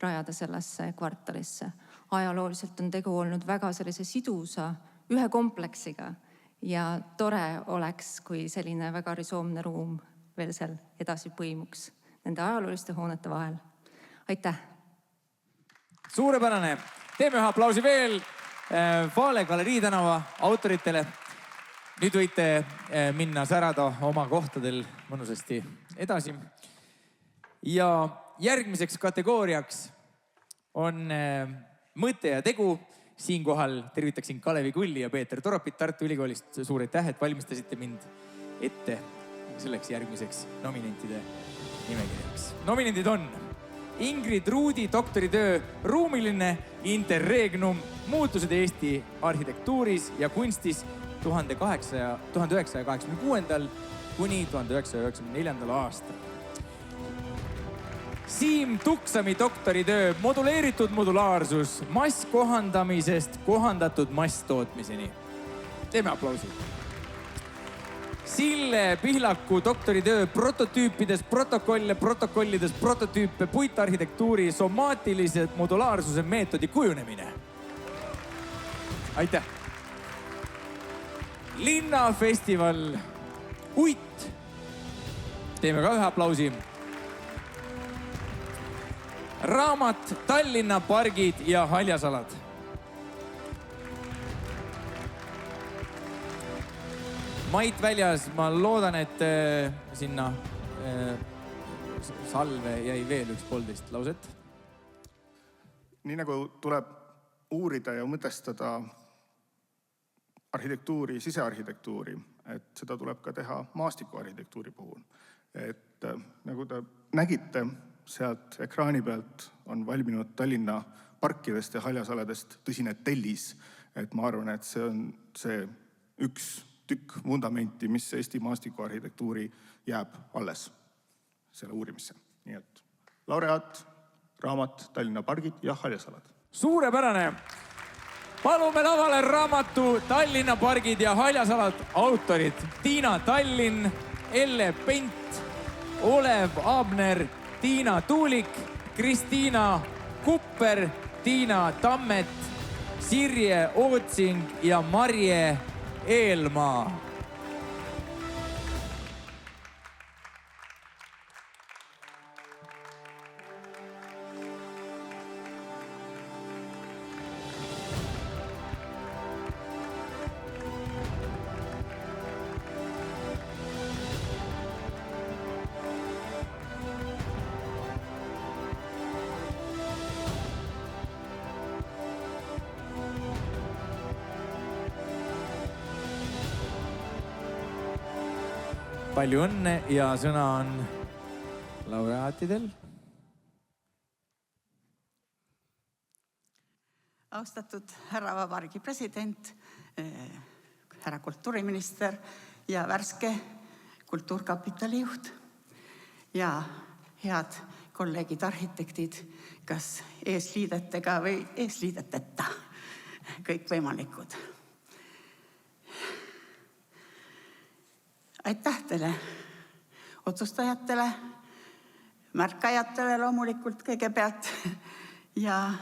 rajada sellesse kvartalisse. Ajalooliselt on tegu olnud väga sellise sidusa, ühe kompleksiga ja tore oleks, kui selline väga risoomne ruum veel seal edasi põimuks nende ajalooliste hoonete vahel. Aitäh! Suurepärane! Teeme ühe aplausi veel Vale Galerii tänava autoritele. Nüüd võite minna särada oma kohtadel mõnusasti edasi. Ja järgmiseks kategooriaks on mõte ja tegu. Siinkohal tervitaksin Kalevi Kulli ja Peeter Toropit Tartu Ülikoolist. Suur aitäh, et valmistasite mind ette selleks järgmiseks nominentide nimekirjaks. Nominendid on Ingrid Ruudi doktoritöö Ruumiline interregnum muutused Eesti arhitektuuris ja kunstis 1986. kuni 1994. aastal. Siim Tuksami doktoritöö moduleeritud modulaarsus masskohandamisest kohandatud masstootmiseni. Teeme aplausi. Sille Pihlaku doktoritöö prototüüpides protokolle, protokollides prototüüpe, puitarhitektuuri somaatilise modulaarsuse meetodi kujunemine. Aitäh! Linnafestival Uit. Teeme ka ühe aplausi. Raamat Tallinna pargid ja haljasalad. Mait väljas, ma loodan, et sinna salve jäi veel 1,5 lauset. Nii nagu tuleb uurida ja mõtestada arhitektuuri, sisearhitektuuri, et seda tuleb ka teha maastikuarhitektuuri puhul. Et nagu te nägite, sealt ekraani pealt on valminud Tallinna parkidest ja haljasaladest tõsine tellis. Et ma arvan, et see on see üks tükk vundamenti, mis Eesti maastikuarhitektuuri jääb alles selle uurimisse. Nii et laureaat, raamat Tallinna pargid ja haljasalad. Suurepärane! Palume lavale raamatu Tallinna pargid ja haljasalad autorid Tiina Tallinn, Elle Pent, Olev Abner, Tiina Tuulik, Kristiina Kupper, Tiina Tammet, Sirje Ootsing ja Marje Eelmaa. Palju õnne ja sõna on laureaatidel. Austatud härra Vabariigi president, härra kultuuriminister ja värske kultuurkapitali juht ja head kolleegid arhitektid, kas eesliidetega või eesliideteta, kõik võimalikud. Aitäh teile, otsustajatele, märkajatele loomulikult kõigepealt ja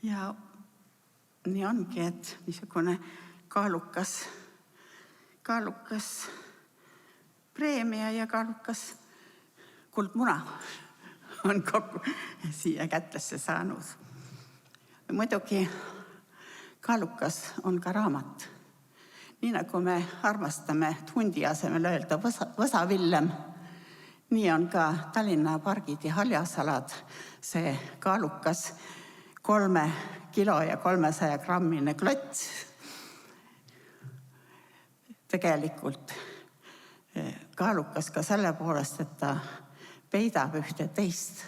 nii ongi, et niisugune kaalukas preemia ja kaalukas kuldmuna on kokku siia kättesse saanud. Muidugi kaalukas on ka raamat. Nii nagu me armastame hundi asemel öelda võsavillem, Nii on ka Tallinna pargid ja haljasalad, see kaalukas 3 kilo ja 300 grammine klots. Tegelikult kaalukas ka selle poolest, et ta peidab ühte teist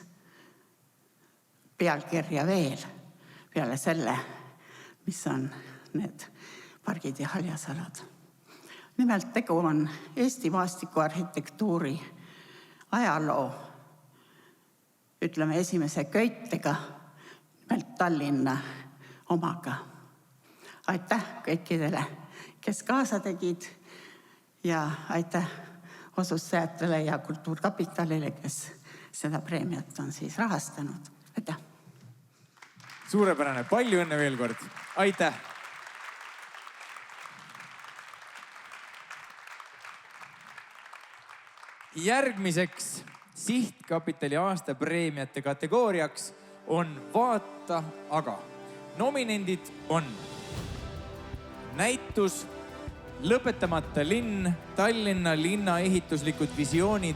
pealkirja veel peale selle, mis on need pargid ja haljasalad. Nimelt tegu on Eesti maastikuarhitektuuri ajaloo, ütleme esimese köitega, nimelt Tallinna omaga. Aitäh kõikidele, kes kaasa tegid ja aitäh osussajatele ja Kultuurkapitalile, kes seda preemiat on siis rahastanud. Aitäh! Suurepärane, palju õnne veel kord. Aitäh! Järgmiseks Sihtkapitali aastapreemiate kategooriaks on Vaata aga. Nominendid on näitus Lõpetamata linn, Tallinna linna ehituslikud visioonid,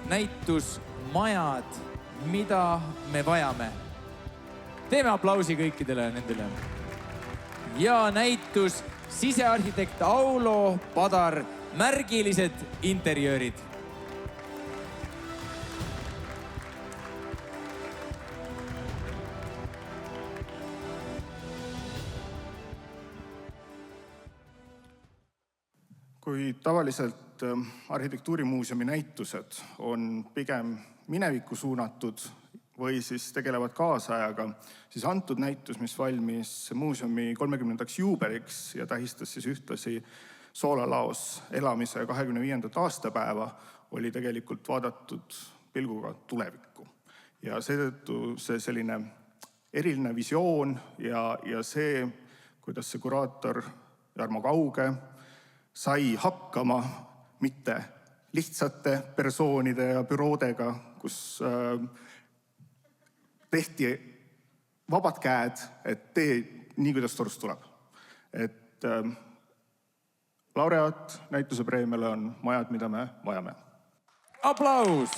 näitus Majad, mida me vajame. Teeme aplausi kõikidele nendele. Ja näitus sisearhitekt Aulo Padar, märgilised interjöörid. Kui tavaliselt arhitektuurimuuseumi näitused on pigem minevikku suunatud või siis tegelevad kaasajaga, siis antud näitus, mis valmis muuseumi 30. juubeliks ja tähistas siis ühtlasi Soolalaos elamise 25. aastapäeva, oli tegelikult vaadatud pilguga tulevikku. Ja seetõttu see selline eriline visioon ja see, kuidas see kuraator Jarmo Kauge sai hakkama mitte lihtsate persoonide ja büroodega, kus tehti vabad käed, et tee nii, kuidas torust tuleb. Et laureaat näituse preemiale on Majad, mida me vajame. Aplaus!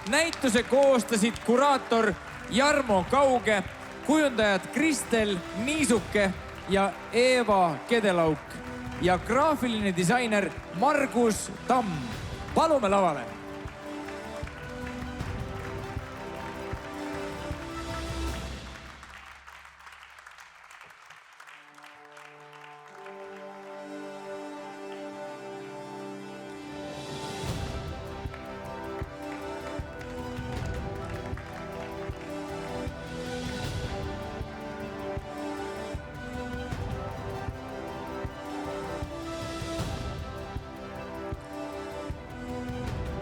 Näituse koostasid kuraator Jarmo Kauge, kujundajad Kristel Niisuke ja Eeva Kedelauk ja graafiline disainer Margus Tamm. Palume lavale!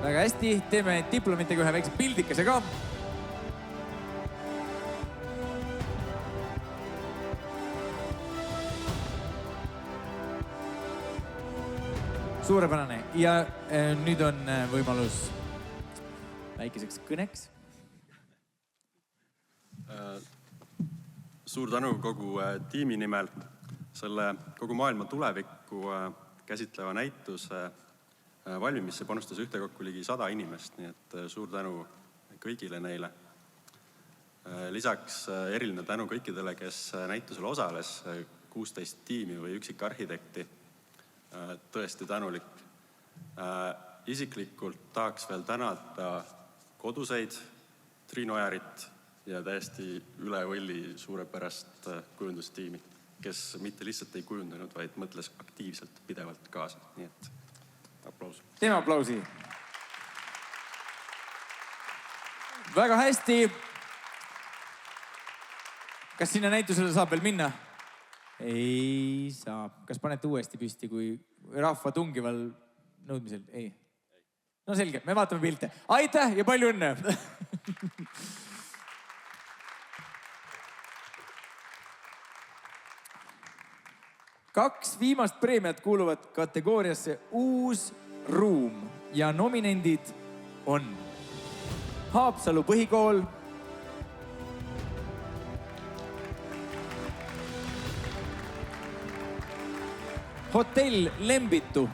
Väga hästi, teeme diplomitega ühe väikse pildikese ka. Suurepärane. Ja nüüd on võimalus väikeseks kõneks. Suur tänu kogu tiimi nimel selle kogu maailma tulevikku käsitleva näituse valmimisse panustas ühtekokku ligi 100 inimest, nii et suur tänu kõigile neile. Lisaks eriline tänu kõikidele, kes näitusel osales, 16 tiimi või üksikarhitekti. Tõesti tänulik. Isiklikult tahaks veel tänada koduseid, Triinu Ojarit ja täiesti üle võlli suurepärast kujundustiimi, kes mitte lihtsalt ei kujundanud, vaid mõtles aktiivselt pidevalt kaasa. Nii et aplaus. Teeme aplausi. Väga hästi. Kas sinna näitusele saab veel minna? Ei saa. Kas panete uuesti püsti, kui rahva tungival nõudmisel? Ei. No selge, me vaatame pilte. Aitäh ja palju õnne! Kaks viimast preemiat kuuluvad kategooriasse Uus ruum ja nominendid on Haapsalu põhikool, Hotell Lembitu,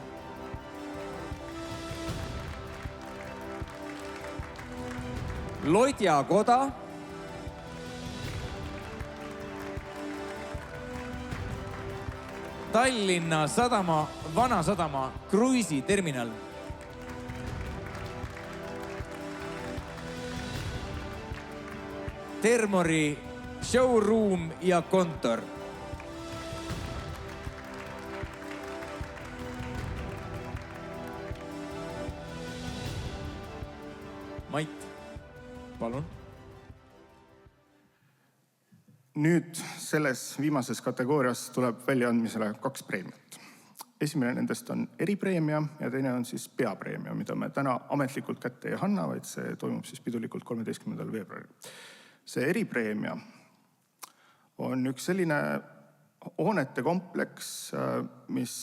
Lodjakoda. Tallinna Sadama, Vanasadama kruiisiterminal. Termori showroom ja kontor. Mait, palun. Nüüd selles viimases kategoorias tuleb väljaandmisele 2 preemiat. Esimene nendest on eripreemia ja teine on siis peapreemia, mida me täna ametlikult kätte ei anna, vaid see toimub siis pidulikult 13. veebruaril. See eripreemia on üks selline hoonete kompleks, mis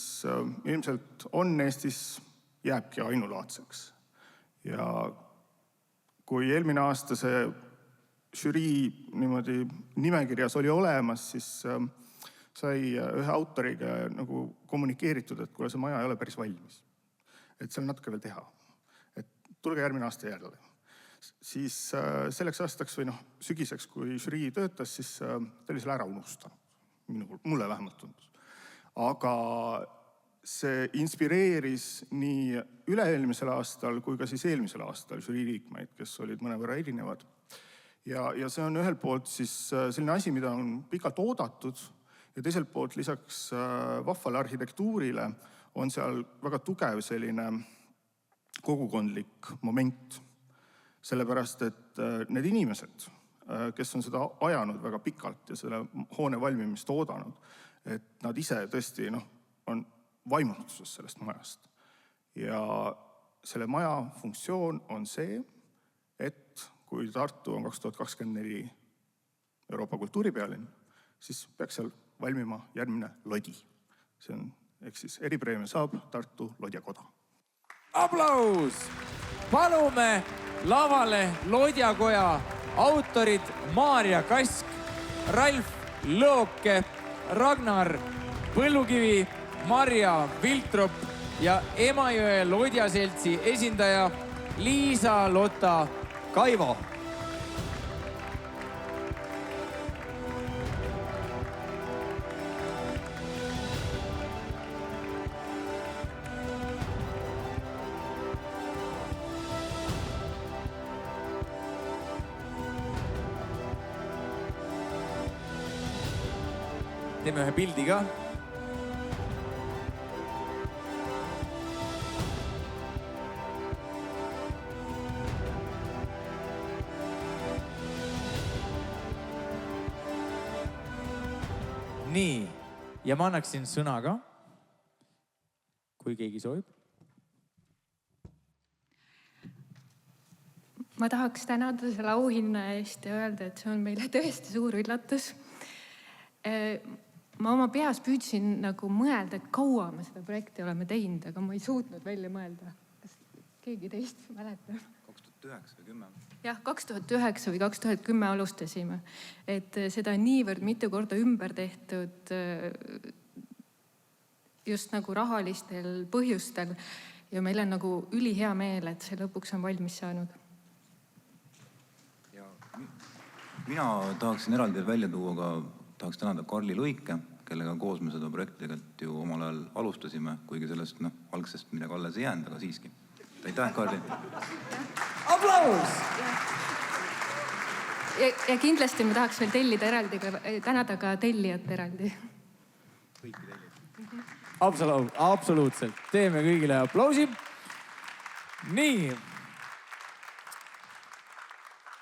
ilmselt on Eestis, jääbki ainulaadseks. Ja kui eelmine aasta see žürii niimoodi nimekirjas oli olemas, siis sai ühe autoriga nagu kommunikeeritud, et kuule, see maja ei ole päris valmis. Et seal natuke veel teha. Et tulge järgmine aasta jälle. Siis selleks aastaks või sügiseks, kui žürii töötas, siis ta oli selle ära unustanud. Mulle vähemalt tundus. Aga see inspireeris nii üle-eelmisel aastal kui ka siis eelmisel aastal žürii liikmeid, kes olid mõnevõrra erinevad. Ja see on ühelt poolt siis selline asi, mida on pikalt oodatud ja teiselt poolt lisaks vahvale arhitektuurile on seal väga tugev selline kogukondlik moment. Sellepärast, et need inimesed, kes on seda ajanud väga pikalt ja selle hoone valmimist oodanud, et nad ise tõesti on vaimustuses sellest majast. Ja selle maja funktsioon on see, et kui Tartu on 2024 Euroopa kultuuripealinn, siis peaks seal valmima järgmine lodi. See on, ehk siis eripreemia saab Tartu Lodjakoda. Aplaus! Palume lavale Lodjakoja autorid Maarja Kask, Ralf Lõoke, Ragnar Põllukivi, Marja Viltrop ja Emajõe Lodjaseltsi esindaja Liisa-Lotta Kaivo. Teeme ühe pildi ka. Nii, ja ma annaksin sõna ka, kui keegi soovib. Ma tahaks tänada selle auhinna eest ja öelda, et see on meile tõesti suur üllatus. Ma oma peas püüdsin nagu mõelda, et kaua me seda projekti oleme teinud, aga ma ei suutnud välja mõelda. Kas keegi teist mäletab? 2009 või 10. Jah, 2009 või 2010 alustasime. Et seda niivõrd mitu korda ümber tehtud just nagu rahalistel põhjustel. Ja meil on nagu ülihea meel, et see lõpuks on valmis saanud. Ja mina tahaksin eraldi välja tuua ka tahaks tänada Karli Luike, kellega koos me seda projekti tegelikult ju omal ajal alustasime, kuigi sellest algsest midagi alles ei jäänud, aga siiski. Aitäh, Karli! Aplaus! Ja kindlasti me tahaks veel tellida eraldi, tänada ka tellijat eraldi. Kõiki tellid. Absoluutselt. Teeme kõigile aplausi. Nii.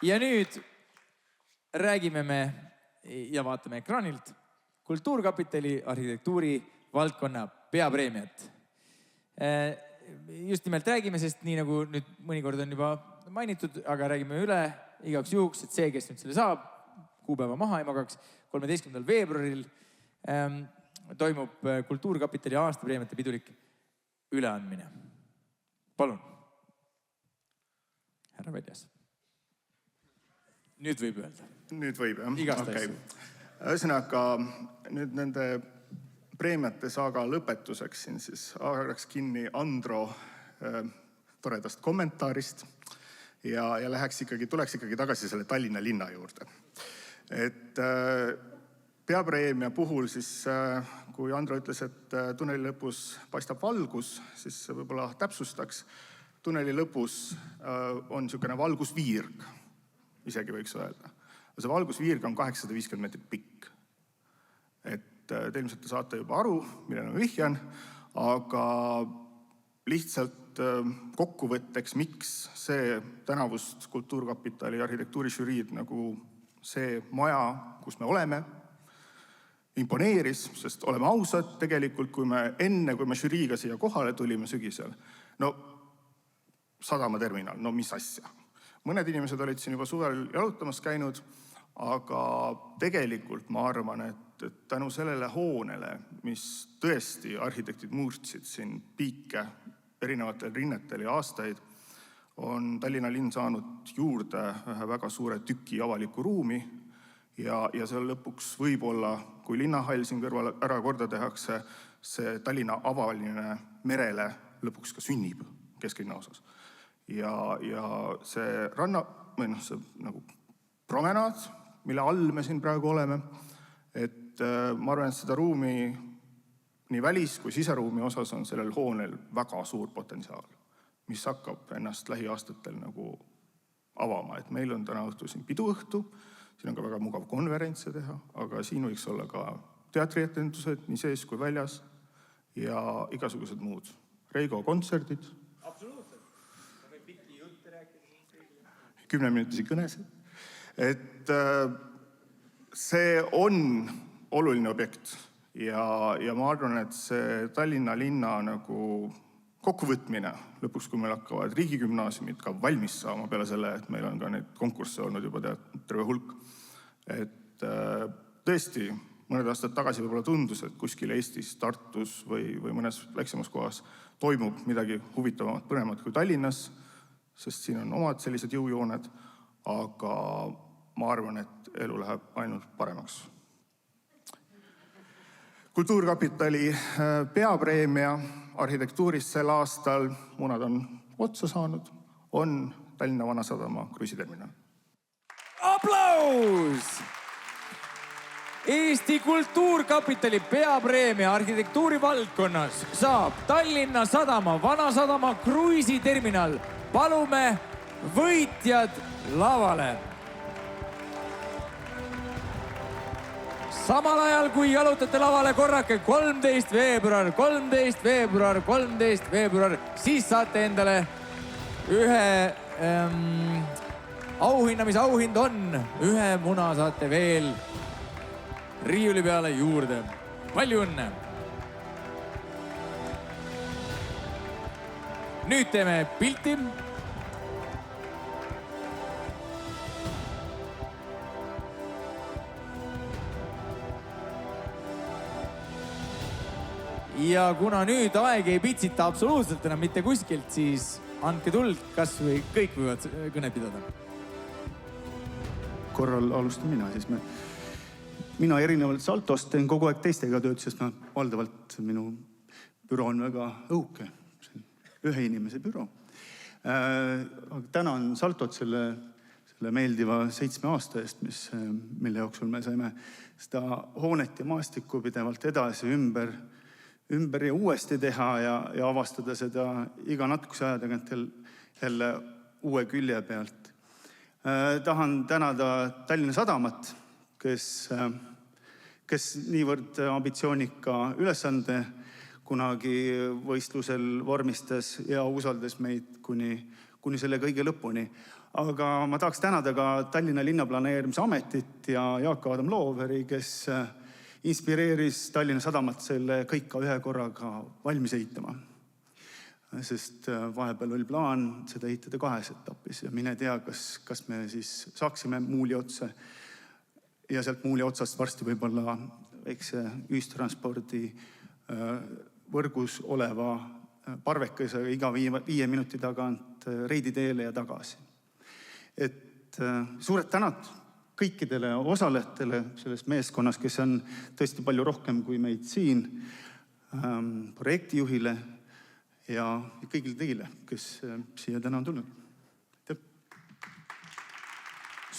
Ja nüüd räägime me ja vaatame ekraanilt Kultuurkapitali arhitektuuri valdkonna peapreemiat. Just nimelt räägime, sest nii nagu nüüd mõnikord on juba mainitud, aga räägime üle igaks juhuks, et see, kes nüüd selle saab, kuupäeva maha ei magaks, 13. veebruaril toimub Kultuurkapitali aastapreemiate pidulik üleandmine. Palun. Härra Väljas. Nüüd võib öelda. Nüüd võib, jah? Igast okay. asju. Ühesõnaga, nüüd nende preemiate saaga lõpetuseks siin siis haaraks kinni Andro toredast kommentaarist ja tuleks ikkagi tagasi selle Tallinna linna juurde. Et peapreemia puhul siis, kui Andro ütles, et tunneli lõpus paistab valgus, siis võib-olla täpsustaks. Tunneli lõpus on niisugune valgusviirg, isegi võiks öelda. See valgusviirg on 850 meetrit pikk. Et te ilmselt te saate juba aru, millele ma vihjan, aga lihtsalt kokkuvõtteks, miks see tänavust Kultuurkapitali arhitektuurižüriid nagu see maja, kus me oleme, imponeeris, sest oleme ausad, tegelikult kui me žüriiga siia kohale tulime sügisel, no sadamaterminal, no mis asja. Mõned inimesed olid siin juba suvel jalutamas käinud, aga tegelikult ma arvan, et tänu sellele hoonele, mis tõesti arhitektid murtsid siin piike erinevatel rinnetel ja aastaid, on Tallinna linn saanud juurde ühe väga suure tüki avalikku ruumi ja seal lõpuks võib-olla, kui linnahall siin kõrval ära korda tehakse, see Tallinna avaline merele lõpuks ka sünnib kesklinna osas. Ja see see nagu promenaad, mille all me siin praegu oleme, et ma arvan, et seda ruumi nii välis- kui siseruumi osas on sellel hoonel väga suur potentsiaal, mis hakkab ennast lähiaastatel nagu avama. Et meil on täna õhtu siin piduõhtu, siin on ka väga mugav konverentse teha, aga siin võiks olla ka teatrietendused nii sees kui väljas ja igasugused muud. Reigo kontserdid. Absoluutselt. Ta võib pikki jutte rääkida. 10-minutisi kõnesid. Et see on oluline objekt ja ma arvan, et see Tallinna linna nagu kokkuvõtmine lõpuks, kui meil hakkavad riigigümnaasiumid ka valmis saama peale selle, et meil on ka neid konkursse olnud juba terve hulk. Et tõesti, mõned aastad tagasi võib-olla tundus, et kuskil Eestis, Tartus või mõnes väiksemas kohas toimub midagi huvitavamat, põnevat kui Tallinnas, sest siin on omad sellised jõujooned, aga ma arvan, et elu läheb ainult paremaks. Kultuurkapitali peapreemia arhitektuurist sel aastal, munad on otsa saanud, on Tallinna Vanasadama kruiisiterminal. Aplaus! Eesti Kultuurkapitali peapreemia arhitektuuri valdkonnas saab Tallinna Sadama Vanasadama kruiisiterminal. Palume võitjad lavale. Samal ajal, kui jalutate lavale korrake 13. veebruar, siis saate endale ühe auhinna, mis auhind on. Ühe muna saate veel riiuli peale juurde. Palju õnne! Nüüd teeme pilti. Ja kuna nüüd aeg ei pitsita absoluutselt enam mitte kuskilt, siis andke tuld, kas või kõik võivad kõne pidada. Korral alustan mina, siis mina erinevalt Saltost teen kogu aeg teistega tööd, sest valdavalt minu büroo on väga õuke. Ühe inimese büroo. Tänan Saltot selle meeldiva 7 aasta eest, mille jooksul me saime seda hoonet ja maastikku pidevalt edasi ümber ja uuesti teha ja avastada seda iga natukese aja tagant jälle uue külje pealt. Tahan tänada Tallinna Sadamat, kes niivõrd ambitsioonika ülesande kunagi võistlusel vormistas ja usaldas meid kuni selle kõige lõpuni. Aga ma tahaks tänada ka Tallinna linnaplaneerimise ametit ja Jaak Adam Looveri, kes inspireeris Tallinna Sadamat selle kõik ka ühe korraga valmis ehitama. Sest vahepeal oli plaan seda ehitada 2 etapis ja mine tea, kas me siis saaksime muuli otsa ja sealt muuli otsast varsti võib-olla väikse ühistranspordi võrgus oleva parvekesega iga 5 minuti tagant Reidi teele ja tagasi. Et suured tänad kõikidele osalejatele selles meeskonnas, kes on tõesti palju rohkem kui meid siin, projektijuhile ja kõigile teile, kes siia täna on tulnud.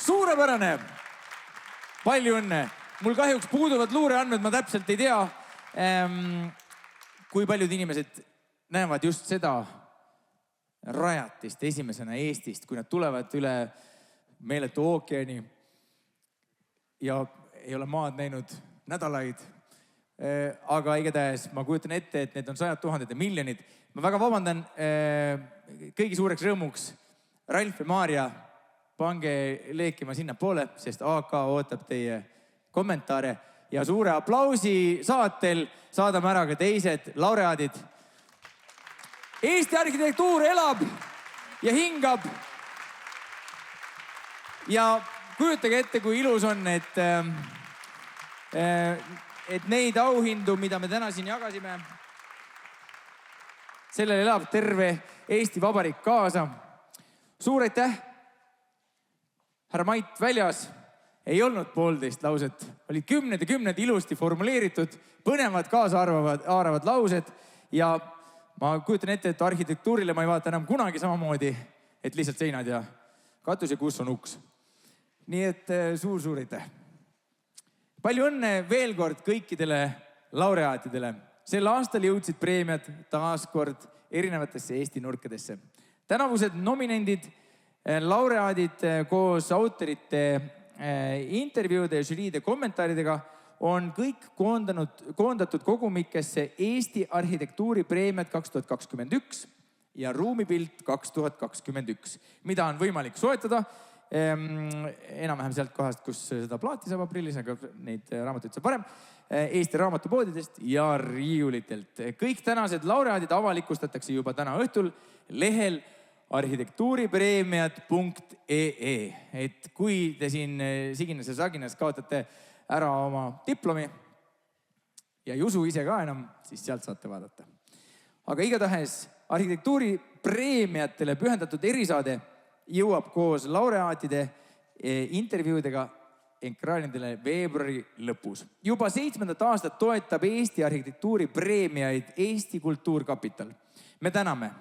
Suurepärane! Palju õnne! Mul kahjuks puuduvad luureandmed, ma täpselt ei tea, kui paljud inimesed näevad just seda rajatist esimesena Eestist, kui nad tulevad üle meeletu ookeani ja ei ole maad näinud nädalaid. Aga igatahes ma kujutan ette, et need on 100 000 ja miljonid. Ma väga vabandan kõigi suureks rõõmuks. Ralf ja Maarja, pange leekima sinna poole, sest AK ootab teie kommentaare ja suure aplausi saatel saadame ära ka teised laureaadid. Eesti arhitektuur elab ja hingab. Ja kujutage ette, kui ilus on, et neid auhindu, mida me täna siin jagasime, sellele elab terve Eesti Vabariik kaasa. Suur aitäh! Härra Mait Väljas ei olnud 1,5 lauset, olid 10 ja 10 ilusti formuleeritud, põnevad kaasa-haaravad laused ja ma kujutan ette, et arhitektuurile ma ei vaata enam kunagi samamoodi, et lihtsalt seinad ja katus ja kus on uks. Nii et suur aitäh. Palju õnne veel kord kõikidele laureaatidele. Sel aastal jõudsid preemiad taas kord erinevatesse Eesti nurkadesse. Tänavused nominendid, laureaadid koos autorite intervjuude ja žüriide kommentaaridega on kõik koondatud kogumikesse Eesti arhitektuuripreemiad 2021 ja Ruumipilt 2021, mida on võimalik soetada enam-vähem sealt kohast, kus seda plaati saab aprillis, aga neid raamatuid saab varem, Eesti raamatupoodidest ja riiulitelt. Kõik tänased laureaadid avalikustatakse juba täna õhtul lehel arhitektuuripreemiad.ee. Et kui te siin Sigines ja Saginas kaotate ära oma diplomi ja ei usu ise ka enam, siis sealt saate vaadata. Aga igatahes arhitektuuripreemiatele pühendatud erisaade jõuab koos laureaatide intervjuudega ekraanidele veebruari lõpus. Juba 7. aastat toetab Eesti arhitektuuripreemiaid Eesti Kultuurkapital. Me täname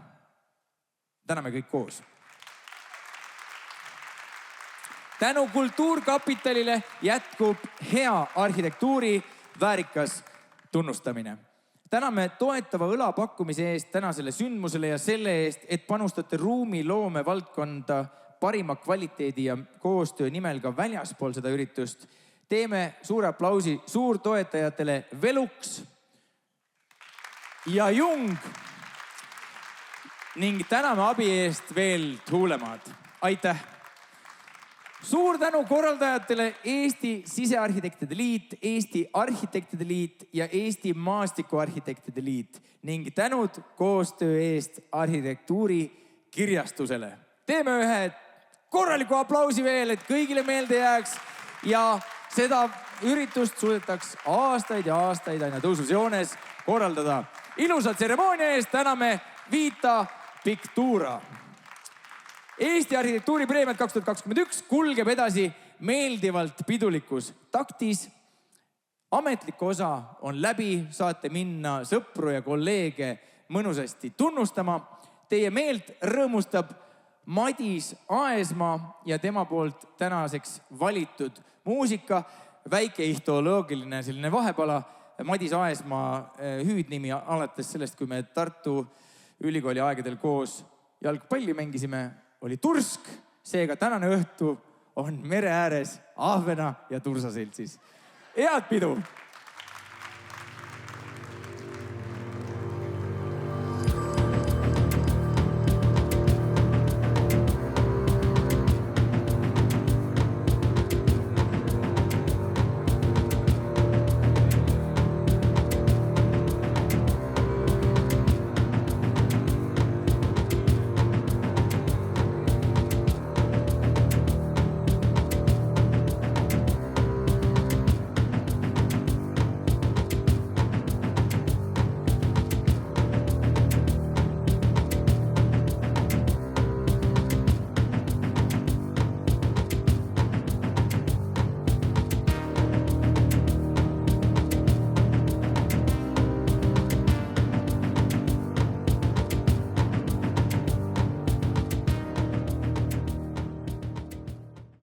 kõik koos. Tänu Kultuurkapitalile jätkub hea arhitektuuri väärikas tunnustamine. Täname toetava õla pakkumise eest tänasele sündmusele ja selle eest, et panustate ruumiloome valdkonda parima kvaliteedi ja koostöö nimel ka väljaspool seda üritust. Teeme suure aplausi suurtoetajatele Velux ja Jung ning täname abi eest veel Tuulemaad. Aitäh! Suur tänu korraldajatele Eesti Sisearhitektide Liit, Eesti Arhitektide Liit ja Eesti Maastikuarhitektide Liit ning tänud koostöö eest arhitektuuri kirjastusele. Teeme ühe korraliku aplausi veel, et kõigile meelde jääks ja seda üritust suudetaks aastaid ja aastaid aina tõusus joones korraldada. Ilusa tseremoonia eest täname Vita Pictura. Eesti arhitektuuripreemiad 2021 kulgeb edasi meeldivalt pidulikus taktis. Ametlik osa on läbi, saate minna sõpru ja kolleege mõnusasti tunnustama. Teie meelt rõõmustab Madis Aesmaa ja tema poolt tänaseks valitud muusika. Väike ihtooloogiline selline vahepala. Madis Aesmaa hüüdnimi alates sellest, kui me Tartu Ülikooli aegadel koos jalgpalli mängisime, oli Tursk, seega tänane õhtu on mere ääres Ahvena ja Tursaseltsis. Head pidu!